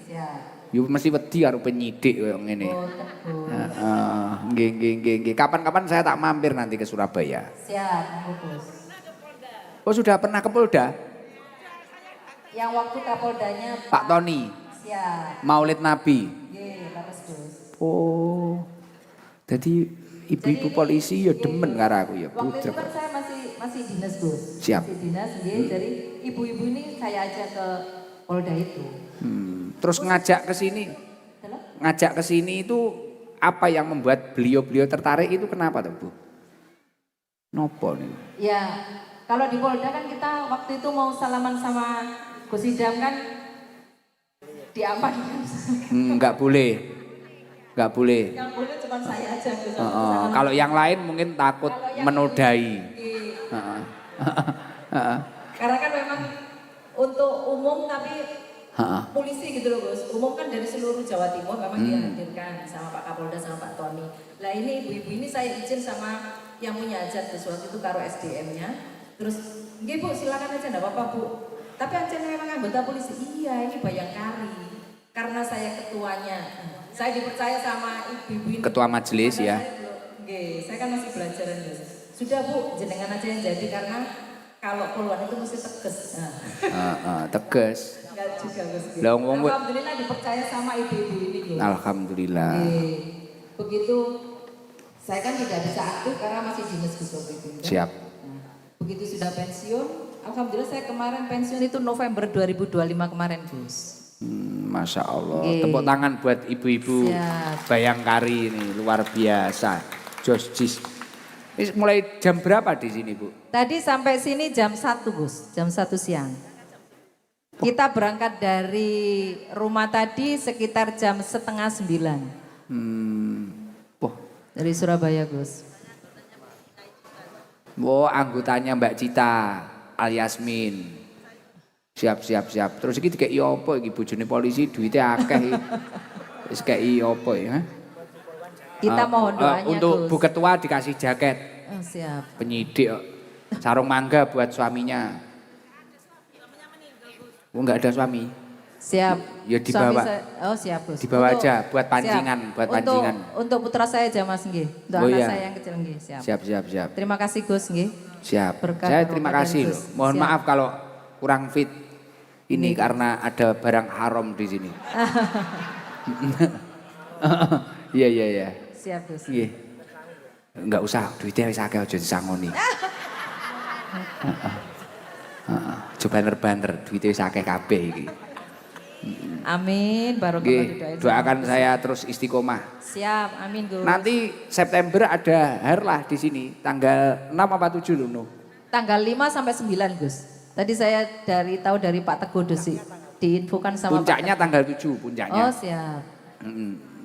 Siap. Yo mesti wedi karo penyidik koyo ngene. Oh, Teguh. Heeh. Nggih. Kapan-kapan saya tak mampir nanti ke Surabaya. Siap, Gus. Oh, sudah pernah ke Polda? Yang waktu Kapoldanya Pak Tony, Siap. Maulid Nabi. Nggih, leres, Gus. Oh. Jadi ibu-ibu polisi ya demen karo aku ya, Waktu itu putrek. kan saya masih dinas, Gus. Siap. Masih dinas, nggih. Jadi ibu-ibu ini saya ajak ke Polda itu. Terus ngajak ke sini. Betul? Ngajak ke sini itu apa yang membuat beliau-beliau tertarik itu kenapa tuh, Bu? Nopo nih? Ya, kalau di Polda kan kita waktu itu mau salaman sama Gus Idam kan diamankan. Enggak boleh. Enggak boleh. Yang boleh cuma saya aja Gus. Kalau yang lain mungkin takut Kalau yang menodai. Iya. Karena kan memang untuk umum tapi polisi gitu loh Gus. Umum kan dari seluruh Jawa Timur memang dihadirkan sama Pak Kapolda sama Pak Tony. Lah ini ibu-ibu ini saya izin sama yang punya hajat Gus waktu itu karo SDM-nya. Terus, nggih Bu silakan aja enggak apa-apa Bu. Tapi Ancen memang anggota polisi. Iya, ini Bayangkari. Karena saya ketuanya. Saya dipercaya sama ibu-ibu ini. Ketua majelis ya. Nggih, saya kan masih belajar Gus. Sudah Bu, jenengan aja yang jadi karena kalau puluhan itu mesti tegas. Tegas. Enggak juga Gus. Lah, wong- Alhamdulillah dipercaya sama ibu-ibu ini Gus. Alhamdulillah. Begitu saya kan tidak bisa aktif karena masih dinas Gus waktu itu. Kan? Siap. Nah, begitu sudah pensiun, alhamdulillah saya kemarin pensiun itu November 2025 kemarin Gus. Masya Allah. Oke. Tepuk tangan buat ibu-ibu Siap. Bayangkari ini luar biasa. Jis. Ini mulai jam berapa di sini, Bu? Tadi sampai sini jam 1 Gus, jam 1 siang. Kita berangkat dari rumah tadi sekitar jam setengah 9 Oh, dari Surabaya Gus. anggotanya Mbak Cita, Al Yasmin. Siap. Terus iki dikeki apa iki bojone polisi duitnya akeh. Wis kei apa ya? Kita mohon doanya Untuk Gus. Bu Ketua dikasih jaket Oh, siap. penyidik. Sarung mangga buat suaminya. Oh, enggak ada suami. Siap. Ya dibawa. Oh siap Gus. Dibawa aja buat pancingan, siap. buat pancingan. Untuk putra saya aja Mas nggih. Untuk Oh, anak iya. saya yang kecil nggih, siap. Siap. Terima kasih Gus nggih. Siap. Berkah Saya barokah terima dan kasih Gus. loh. Mohon Siap. maaf kalau kurang fit. Ini Ini. karena ada barang haram di sini. Iya. Siap Gus. Nggih. Enggak usah, duitnya wis akeh aja disangoni. Coba banter, duitnya wis akeh kabeh iki. Amin. Barokah Nggih, didoain doakan sama Gus. saya terus istiqomah. Siap, amin Gus. Nanti September ada harlah di sini, tanggal 6 apa 7 loh, No? Tanggal 5 sampai 9 Gus. Tadi saya tahu dari Pak Teguh Dosi diinfokan sama Puncaknya Pak tanggal 7 puncaknya. Oh siap.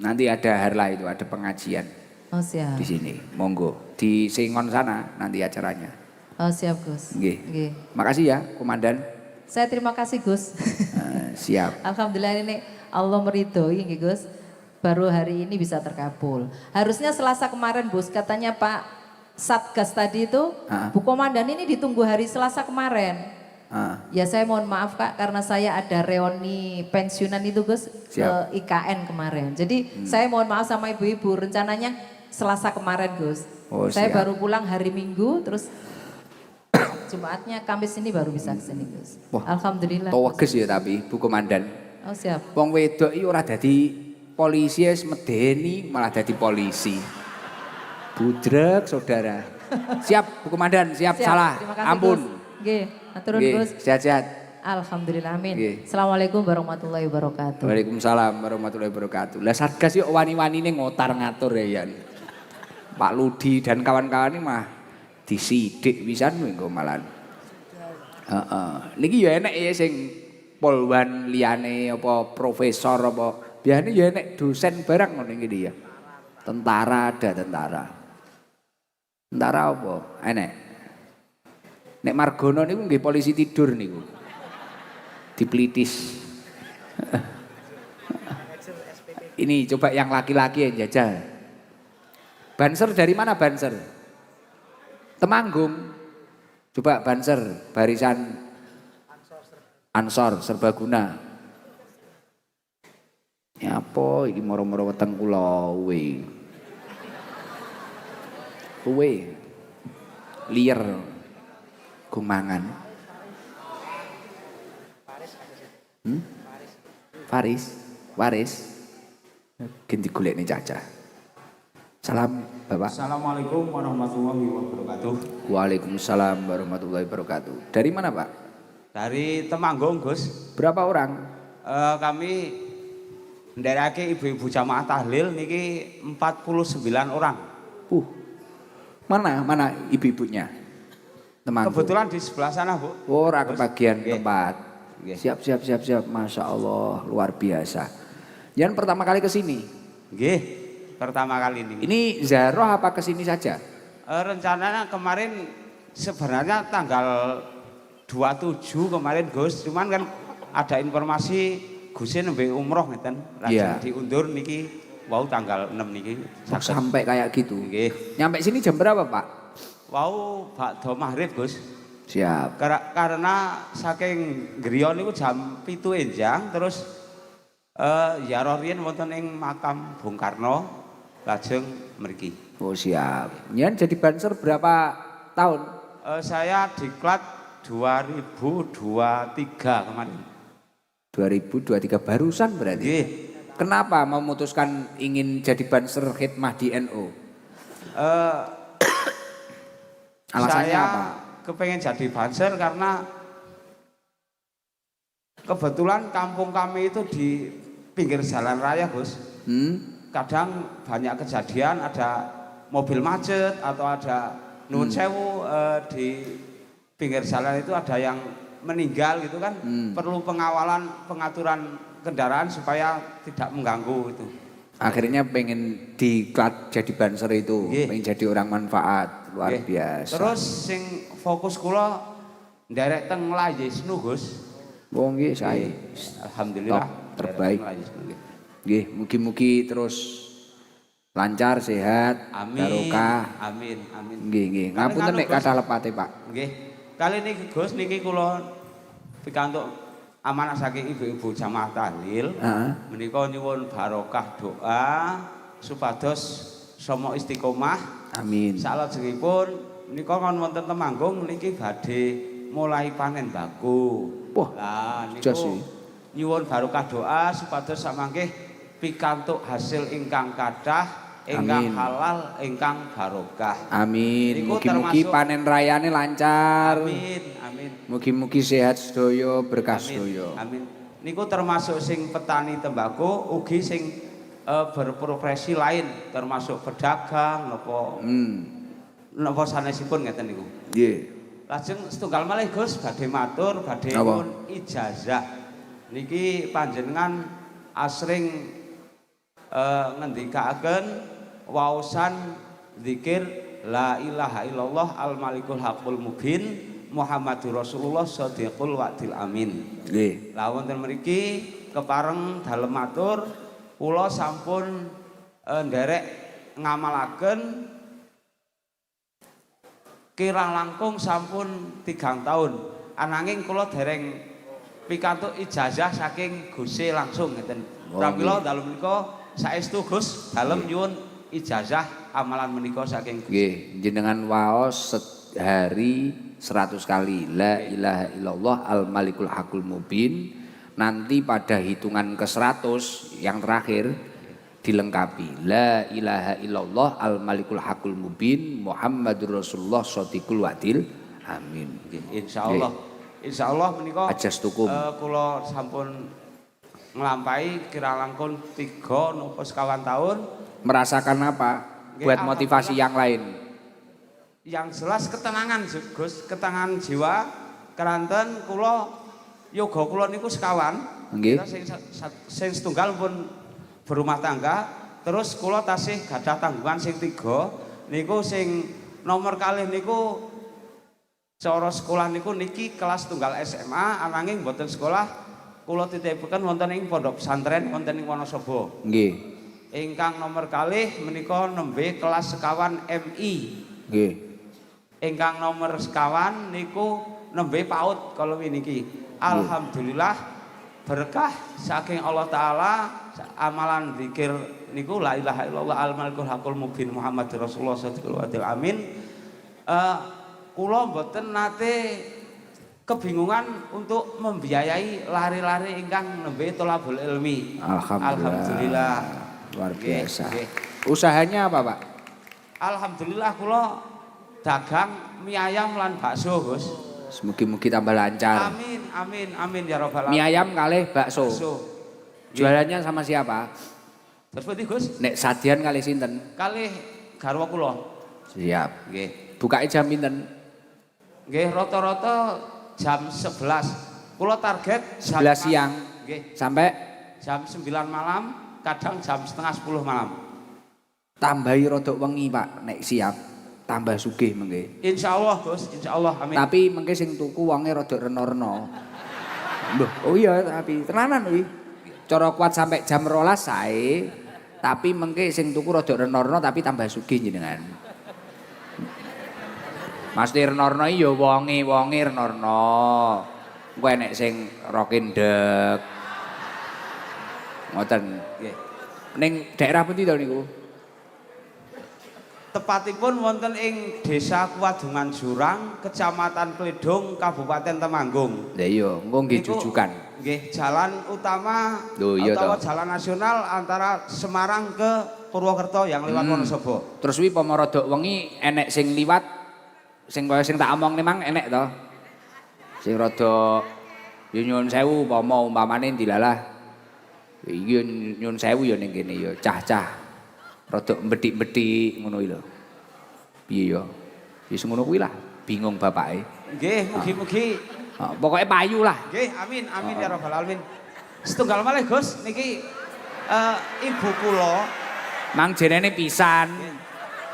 Nanti ada harlah itu, ada pengajian Oh siap. di sini. Monggo di Singon sana nanti acaranya. Oh siap Gus. Nggih. Nggih. Makasih ya, Komandan. Saya terima kasih Gus. Siap. Alhamdulillah ini Allah meridhoi nggih Gus. baru hari ini bisa terkabul. Harusnya Selasa kemarin Bos, katanya Pak Satgas tadi itu, Bu Komandan ini ditunggu hari Selasa kemarin. Ya saya mohon maaf Kak, karena saya ada reuni pensiunan itu Gus, ke IKN kemarin. Jadi saya mohon maaf sama ibu-ibu, rencananya Selasa kemarin Gus. Saya baru pulang hari Minggu, terus Jumatnya Kamis ini baru bisa kesini Gus. Alhamdulillah. Teweges ya tapi Bu Komandan. Oh siap. Wong wedok iki ora dadi polisi wis medeni malah dadi polisi. Budrek saudara. Siap Bu Komandan, siap. Salah. Ampun. Nggih, aturun Gus. Sehat-sehat. Alhamdulillah amin. Assalamualaikum warahmatullahi wabarakatuh. Waalaikumsalam warahmatullahi wabarakatuh. Lah Satgas yo wani-wanine ngotar ngatur ya. Pak Ludi dan kawan-kawan ini mah disidik pisan mengko malan. Niki ya enek ya sing polwan liyane apa profesor apa biasanya ya enek dosen barang ngono iki ya. Tentara ada tentara. Tentara apa? Enek. Nek Margono niku nggih polisi tidur niku. Dipelitis. Ini coba yang laki-laki yang jajal. Banser dari mana Banser? Temanggung. Coba Banser barisan Ansor Serbaguna. Ya apa iki moro-moro weteng kula kowe liar gumangan. Waris ganti golek nih Caca. Salam Bapak. Assalamualaikum warahmatullahi wabarakatuh. Waalaikumsalam warahmatullahi wabarakatuh. Dari mana Pak? Dari Temanggung Gus. Berapa orang? Kami ndereke ibu-ibu jamaah tahlil niki 49 orang. Mana ibu-ibunya? Temanggung. Kebetulan di sebelah sana Bu. Ora kebagian tempat. Nggih. Siap. Masya Allah luar biasa. Jangan pertama kali ke sini. Nggih, pertama kali ini. Ini Zaroh apa ke sini saja? Rencananya kemarin sebenarnya tanggal 27 kemarin Gus, cuman kan ada informasi Gusin nembe umroh ngeten, langsung diundur niki wau tanggal 6 niki. Sampai kayak gitu. Nggih. Nyampe sini jam berapa Pak? Wau bakdo maghrib Gus. Siap. Karena saking griya niku jam 7 enjang terus ziarah riyen wonten ing makam Bung Karno lajeng mriki. Oh siap. Nyen jadi banser berapa tahun? Saya diklat 2023 kemarin. 2023 barusan berarti. Nggih. Kenapa memutuskan ingin jadi banser khidmah di NU? Alasannya saya apa? kepengen jadi banser karena kebetulan kampung kami itu di pinggir jalan raya Gus. Kadang banyak kejadian ada mobil macet atau ada nuwun sewu di pinggir jalan itu ada yang meninggal gitu kan. Perlu pengawalan pengaturan kendaraan supaya tidak mengganggu itu. Akhirnya pengen diklat jadi banser itu, pengen jadi orang manfaat luar biasa. Terus sing fokus kula nderek teng Layisnu Gus. Wong nggih sae. Alhamdulillah terbaik. Nggih, mugi-mugi terus lancar, sehat, barokah. Amin. Nggih. Ngapunten nek kathah lepate, Pak. Nggih. Kali niki Gus niki kula pikantuk amanah saking ibu-ibu jamaah tahlil. Menika nyuwun barokah doa supados somo istiqomah. Amin. Salajengipun menika kon wonten Temanggung niki badhe mulai panen baku. Lah niku nyuwun barokah doa supados samangke pikantuk hasil ingkang kathah, ingkang halal, ingkang barokah. Amin. Mugi-mugi panen rayane lancar. Amin. Mugi-mugi sehat sedaya, berkah sedaya. Amin. Niku termasuk sing petani tembakau, ugi sing berprofesi lain, termasuk pedagang, napa sanesipun ngeten niku. Nggih. Lajeng setunggal malih Gus badhe matur, badhe nyuwun ijazah. Niki panjenengan asring ngendikaken waosan zikir la ilaha illallah al malikul haqqul mubin Muhammadur Rasulullah shadiqul wa'dil amin. Nggih. Lah wonten mriki kepareng dalem matur kula sampun nderek ngamalaken kirang langkung sampun 3 tahun. Ananging kula dereng pikantuk ijazah saking Gusti langsung ngeten. Pramila dalem menika saestu Gus dalem nyuwun ijazah amalan menika saking Gusti. Nggih, jenengan waos sehari 100 kali la ilaha illallah al malikul hakul mubin. Nanti pada hitungan ke-100 yang terakhir dilengkapi la ilaha illallah al malikul hakul mubin Muhammadur Rasulullah shadiqul wadil amin. Insyaallah menika ajastukum kula sampun nglampahi kira langkung 3 napa sekawan tahun. Merasakan apa buat motivasi yang lain? Yang jelas ketenangan Gus, ketenangan jiwa keranten kula yoga kula niku sekawan. Nggih. Sing setunggal pun berumah tangga, terus kula tasih gadah tanggungan sing 3. Niku sing nomor kalih niku cara sekolah niku niki kelas tunggal SMA, ananging mboten sekolah kula titipaken wonten ing pondok pesantren wonten ing Wonosobo. Nggih. Ingkang nomor kalih menika nembe kelas sekawan MI. Nggih. Ingkang nomor sekawan niku nembe PAUD kalau niki. Alhamdulillah berkah saking Allah Ta'ala amalan zikir niku la ilaha illallah al malikul hakul mubin Muhammadur Rasulullah sallallahu alaihi amin. Kula mboten nate kebingungan untuk membiayai lari-lari ingkang nembe thalabul ilmi. Alhamdulillah. Luar biasa. Usahanya apa, Pak? Alhamdulillah kula dagang mie ayam lan bakso, Gus. Mugi-mugi tambah lancar. Amin ya robbal alamin. Mie ayam kalih bakso. Jualannya sama siapa? Terus pundi, Gus? Nek sadian kalih sinten? Kalih garwa kula. Siap. Nggih. Bukake jam pinten? Nggih, rata-rata jam 11. Kula target jam 11 siang. Nggih. Sampai Jam 9 malam, kadang jam setengah 10 malam. tambahi rodok wengi, Pak, nek siap. Tambah sugih mengke. Insyaallah, Gus, insyaallah. Amin. Tapi mengke sing tuku wonge rada reno-reno. Lho, oh iya tapi tenanan kuwi. Cara kuat sampai jam 12 sae. Tapi mengke sing tuku rada reno-reno tapi tambah sugih jenengan. Mas reno-reno iki ya wonge reno-reno. Engko enek sing rokendek. Ngoten. Nggih. Ning daerah pundi to niku? Tepatipun wonten ing Desa Kuwadungan Jurang, Kecamatan Kledong, Kabupaten Temanggung. Lah iya, engko nggih jujukan. Nggih, jalan utama utawa jalan nasional antara Semarang ke Purwokerto yang lewat Wonosobo. Terus wi pomo rodok wengi enek sing liwat sing kaya sing tak omong memang enek to. Sing rada ya nyuwun sewu umpamane dilalah. Iki nyuwun sewu ya ning kene ya cah-cah. Rodok mbethik-mbethik ngono iki lho. Piye ya? Wis ngono kuwi lah, bingung bapake. Nggih, mugi-mugi pokoknya payu lah. nggih, amin ya rabbal alamin. Setunggal malih Gus niki ibu kula Mang jenenge pisan.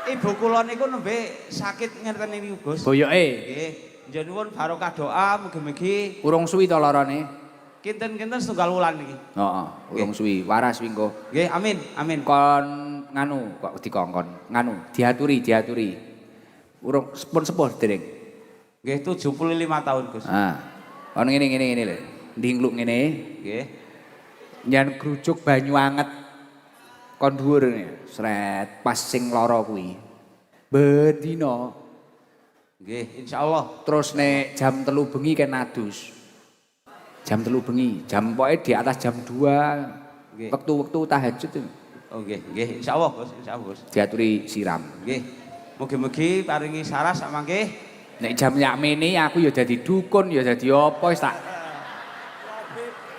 Ibu kula niku nembe sakit ngenten niku Gus. Boyoke. Nggih, njenengan barokah doa mugi-mugi Urung suwi to larane. kinten-kinten setunggal wulan niki. Heeh, urung suwi, waras winko. Nggih, amin. Kon nganu kok dikongkon, nganu diaturi. Urung pun sepuh dereng. Nggih, 75 tahun Gus. Ono ngene lho. Ndingluk ngene. Nggih. Nyan grujuk banyu anget. Kon dhuwur ngene, sret pas sing lara kuwi. Bedina. Nggih, insyaallah. Terus nek jam 3 bengi kan adus. Jam 3 bengi, jam pokoke di atas jam 2. Waktu-waktu tahajud. Oh nggih, insyaallah Gus, Gus. Diaturi siram. Nggih. Mugi-mugi paringi saras sak mangke. Nek jam yakmene aku ya dadi dukun, ya dadi apa wis tak.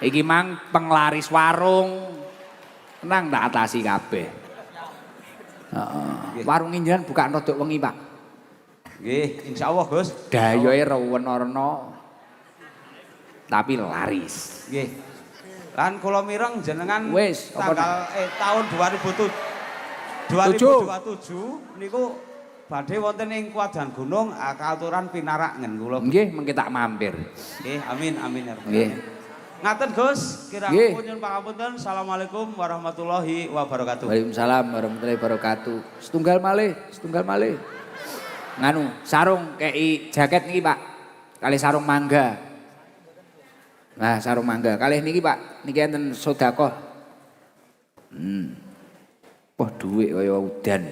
Iki mang penglaris warung. Tenang tak atasi kabeh. Heeh. Warung injen bukaan rodok wengi, Pak. Nggih, insyaallah Gus. Dayoe rewen-rena. Tapi laris. Nggih. Lan kula mireng jenengan Wis, tahun 2027 niku badhe wonten ing Kuadhan Gunung katuran pinarak ngen kula. Nggih, mengke tak mampir. Nggih, amin ya rabbal Nggih. alamin. Ngaten Gus, kira Nggih. nyuwun pangapunten. Assalamualaikum warahmatullahi wabarakatuh. Waalaikumsalam warahmatullahi wabarakatuh. Setunggal malih. Nganu, sarung kei jaket niki, Pak. Kali sarung mangga. Nah, sarung mangga. Kalih niki, Pak. Niki enten sedekah. Wah, dhuwit kaya udan.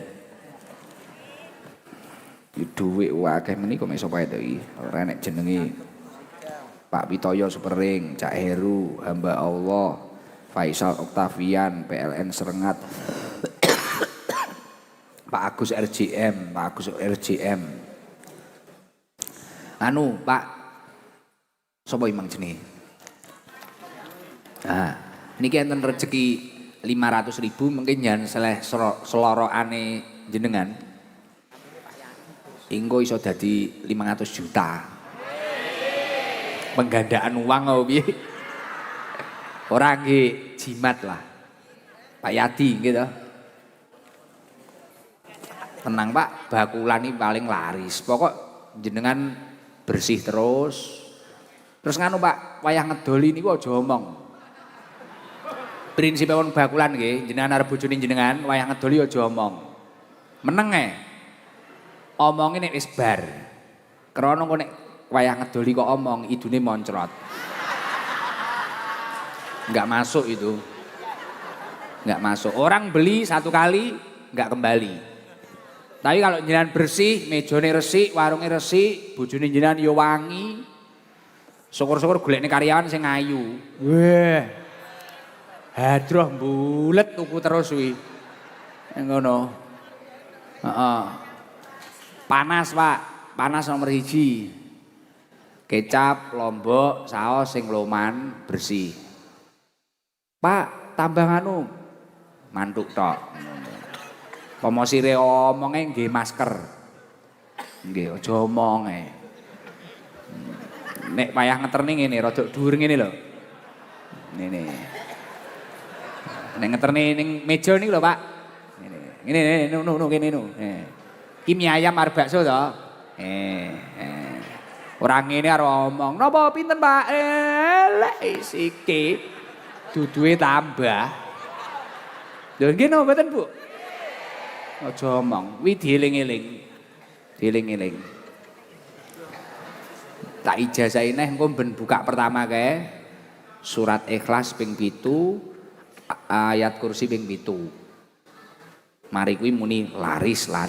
Dhuwit akeh menika mek sapa to iki? Ora enek jenenge. Pak Witoyo Supering, Cak Heru, hamba Allah, Faisal Oktavian, PLN Serengat, Pak Agus RJM, Anu, Pak, sapa imang jenenge? Nah, niki enten rezeki 500.000 mungkin jangan selorokane jenengan. Engko iso dadi 500 juta. Penggandaan uang apa piye? Ora nggih jimat lah. Pak Yadi gitu. Tenang Pak, bakulan ini paling laris. Pokok jenengan bersih terus. Terus nganu Pak, wayah ngedoli niku aja omong. Prinsipipun bakulan nggih, jenengan arep bojone jenengan wayah ngedoli aja omong. Meneng omongin nek wis bar. Krana kok nek wayah ngedoli kok omong, idune moncrot. Enggak masuk itu. Enggak masuk. Orang beli satu kali enggak kembali. Tapi kalau jenengan bersih, mejane resik, warunge resik, bojone jenengan yo wangi. Syukur-syukur golekne karyawan sing ayu. Wah. Hadroh bulet tuku terus kuwi. Ngono. Heeh. Panas, Pak. Panas nomor 1. Kecap, lombok, saos sing loman bersih. Pak, tambah anu mantuk tok. Pemosire omonge nggih masker. Nggih, aja omong Nek wayah ngeterne ngene, rada dhuwur ngene lho. Ngene. Nek ngeterne ning meja niki lho, Pak. Ngene. Ngene kene nu. Ki mie ayam arep bakso to. Orang ini harus ngomong, napa pinten Pak? Elek siki duduhe tambah. Lho nggih napa mboten Bu? Aja omong, kuwi dieling-eling. Dieling-eling. Tak ijazahi neh engko ben buka pertama kae. Surat Ikhlas ping 7, ayat kursi ping 7. Mari kuwi muni laris ping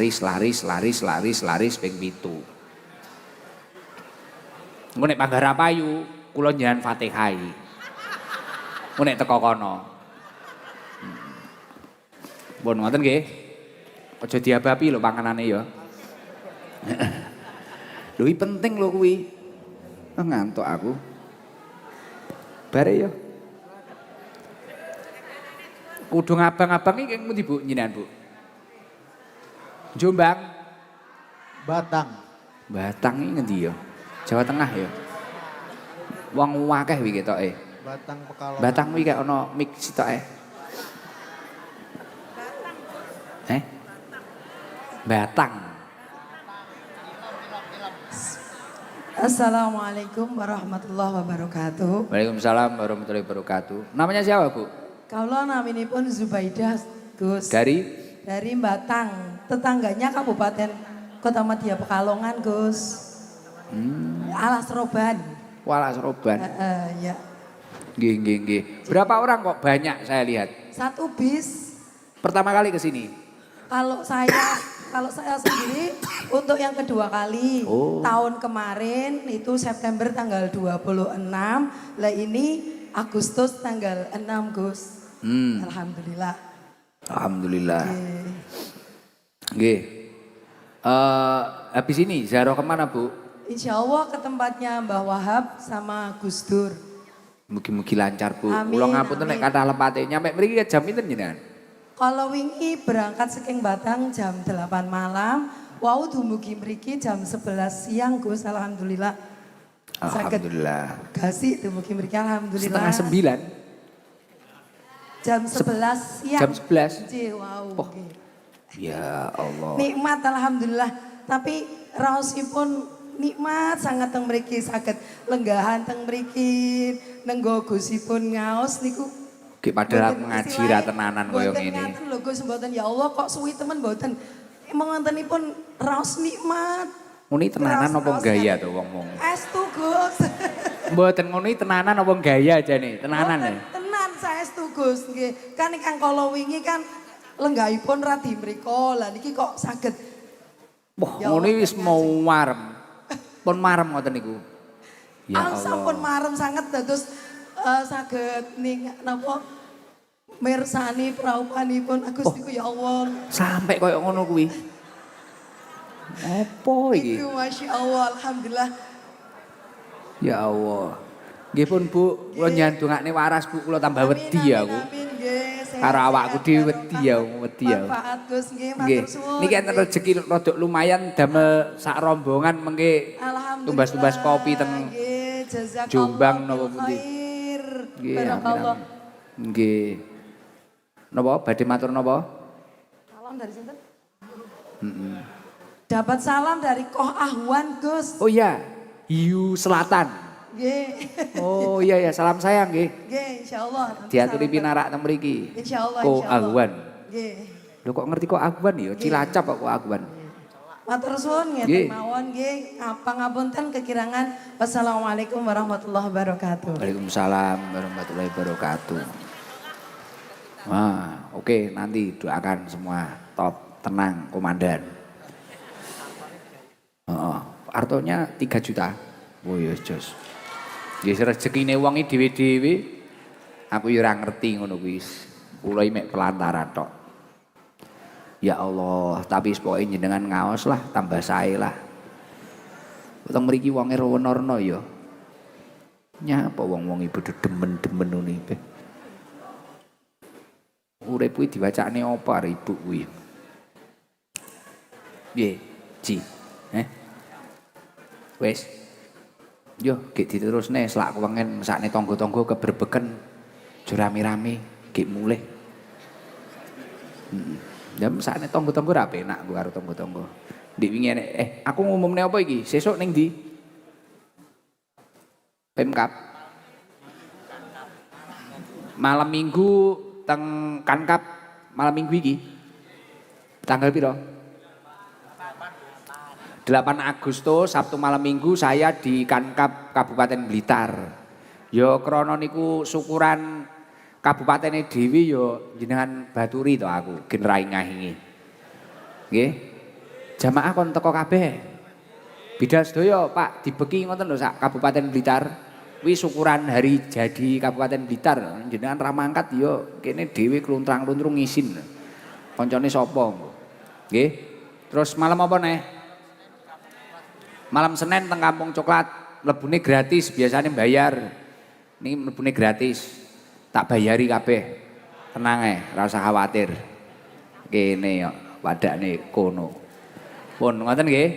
7. Engko nek Panggarapayu kula njenengan Fatihah. Engko nek teko kono. Pun ngoten nggih. Aja diabapi lho panganane ya. Lho iki penting lho kuwi. Ngantuk aku. Bare ya. Kudung abang-abang iki keng pundi Bu njenengan Bu? Jombang. Batang iki ngendi ya? Jawa Tengah ya. Wong akeh wi ketoke. Batang Pekalongan. Batang wi kaya ana mik sitoke. Batang. Assalamualaikum warahmatullahi wabarakatuh. Waalaikumsalam warahmatullahi wabarakatuh. Namanya siapa Bu? Kalau naminipun Zubaidah Gus. Dari Batang, tetangganya Kabupaten Kota Madya Pekalongan Gus. Alas Roban. Walas Roban. Ya. Nggih. Berapa orang kok banyak saya lihat? 1 bis. Pertama kali ke sini. Kalau saya sendiri untuk yang kedua kali. Tahun kemarin itu September tanggal 26. Lah ini Agustus tanggal 6 Gus. Alhamdulillah. Alhamdulillah. Nggih. Habis ini ziarah kemana Bu? Insya Allah ke tempatnya Mbah Wahab sama Gus Dur. Mugi-mugi lancar Bu. Amin, Kula ngapunten nek amin. kathah lepate nyampe mriki jam pinten jenengan? Kalau wingi berangkat saking Batang jam 8 malam, wau dumugi mriki jam 11 siang Gus, alhamdulillah. Alhamdulillah. Kasih dumugi mriki alhamdulillah. Setengah 9. Jam 11 siang. Jam 11. Nggih, wau. Oh. nggih. Ya Allah. Nikmat alhamdulillah. Tapi raosipun nikmat sangat teng mriki saged lenggahan teng mriki nenggo Gusipun ngaos niku. Ki padahal ngaji ra tenanan koyo ngene. Mboten ngaten lho Gus mboten ya Allah kok suwi temen mboten. Wontenipun raos nikmat. Muni tenanan apa gaya to wong-wong? Estu Gus. Mboten ngono tenanan apa gaya jane? Tenanan ya. Tenan saestu Gus nggih. Kan ingkang kala wingi kan lenggahipun radi mriko. Lah niki kok saged. Wah, ngono wis mau marem. Pun marem ngoten niku. Ya Allah. Sampun marem sanget dados saged ning napa mirsani praupanipun Agus niku ya Allah. Sampai koyo ngono kuwi. Apa iki? Itu Masya Allah, Alhamdulillah. Ya Allah. Nggih pun Bu, kula nyandungakne waras Bu, kula tambah wedi aku. Amin nggih. Karo awakku dhewe wedi ya, wedi ya. Manfaat Gus nggih, Nggih. matur suwun. Niki enten rezeki rada lumayan damel sak rombongan mengke Alhamdulillah. tumbas-tumbas kopi teng Nggih, jazakallah Jombang napa bil pundi. khair. Nggih, Barakallah. amin. Nggih. Napa badhe matur napa? Salam dari sinten? Dapat salam dari Koh Ahwan Gus. Oh iya, Hiu Selatan. Nggih. Oh iya ya, salam sayang nggih. Nggih, insyaallah. Diaturi pinarak teng mriki. Insyaallah, Ko insyaallah. Ahwan. Nggih. Lho kok ngerti kok Ahwan ya? Cilacap kok Ahwan. Matur suwun Nggih. ngeten mawon nggih. Pangapunten kekirangan. Wassalamualaikum warahmatullahi wabarakatuh. Waalaikumsalam warahmatullahi wabarakatuh. Wah, oke nanti doakan semua top, tenang komandan. Artonya 3 juta. Oh ya jos. Ya rezekine wong iki dhewe-dhewe. Aku ya ora ngerti ngono kuwi. Kula iki mek pelantaran tok. Ya Allah, tapi pokoke jenengan ngaos lah, tambah sae lah. Wong mriki wonge rono-rono ya. Nyapa wong-wong ibu demen-demen ngene iki. Urip kuwi diwacane apa arek ibu kuwi? Piye, Ci? Wes. Yo, gek diterusne selak wengen mesakne tangga-tangga keberbeken. Jo rame-rame, gek mulih. Ya mesakne tangga-tangga ra penak ku karo tangga-tangga. Ndik wingi aku ngumumne apa iki? Sesuk ning ndi? Pemkap. Malam Minggu teng Kankap malam Minggu iki. Tanggal piro? 8 Agustus Sabtu malam Minggu saya di Kankap Kabupaten Blitar. Yo krana niku syukuran kabupatene dhewe yo jenengan baturi to aku gen rai ngahingi. Nggih. Jamaah kon teko kabeh. Bidal sedaya Pak dibeki ngoten lho sak Kabupaten Blitar. Kuwi syukuran hari jadi Kabupaten Blitar. Jenengan ra mangkat yo kene dhewe kluntrang-kluntrung ngisin. Koncone sapa? Nggih. Terus malam apa neh? Malam Senin teng Kampung Coklat, mlebune gratis, biasanya bayar. Ini mlebune gratis. Tak bayari kabeh. Tenang ora usah khawatir. Kene yo wadakne kono. Pun ngoten nggih.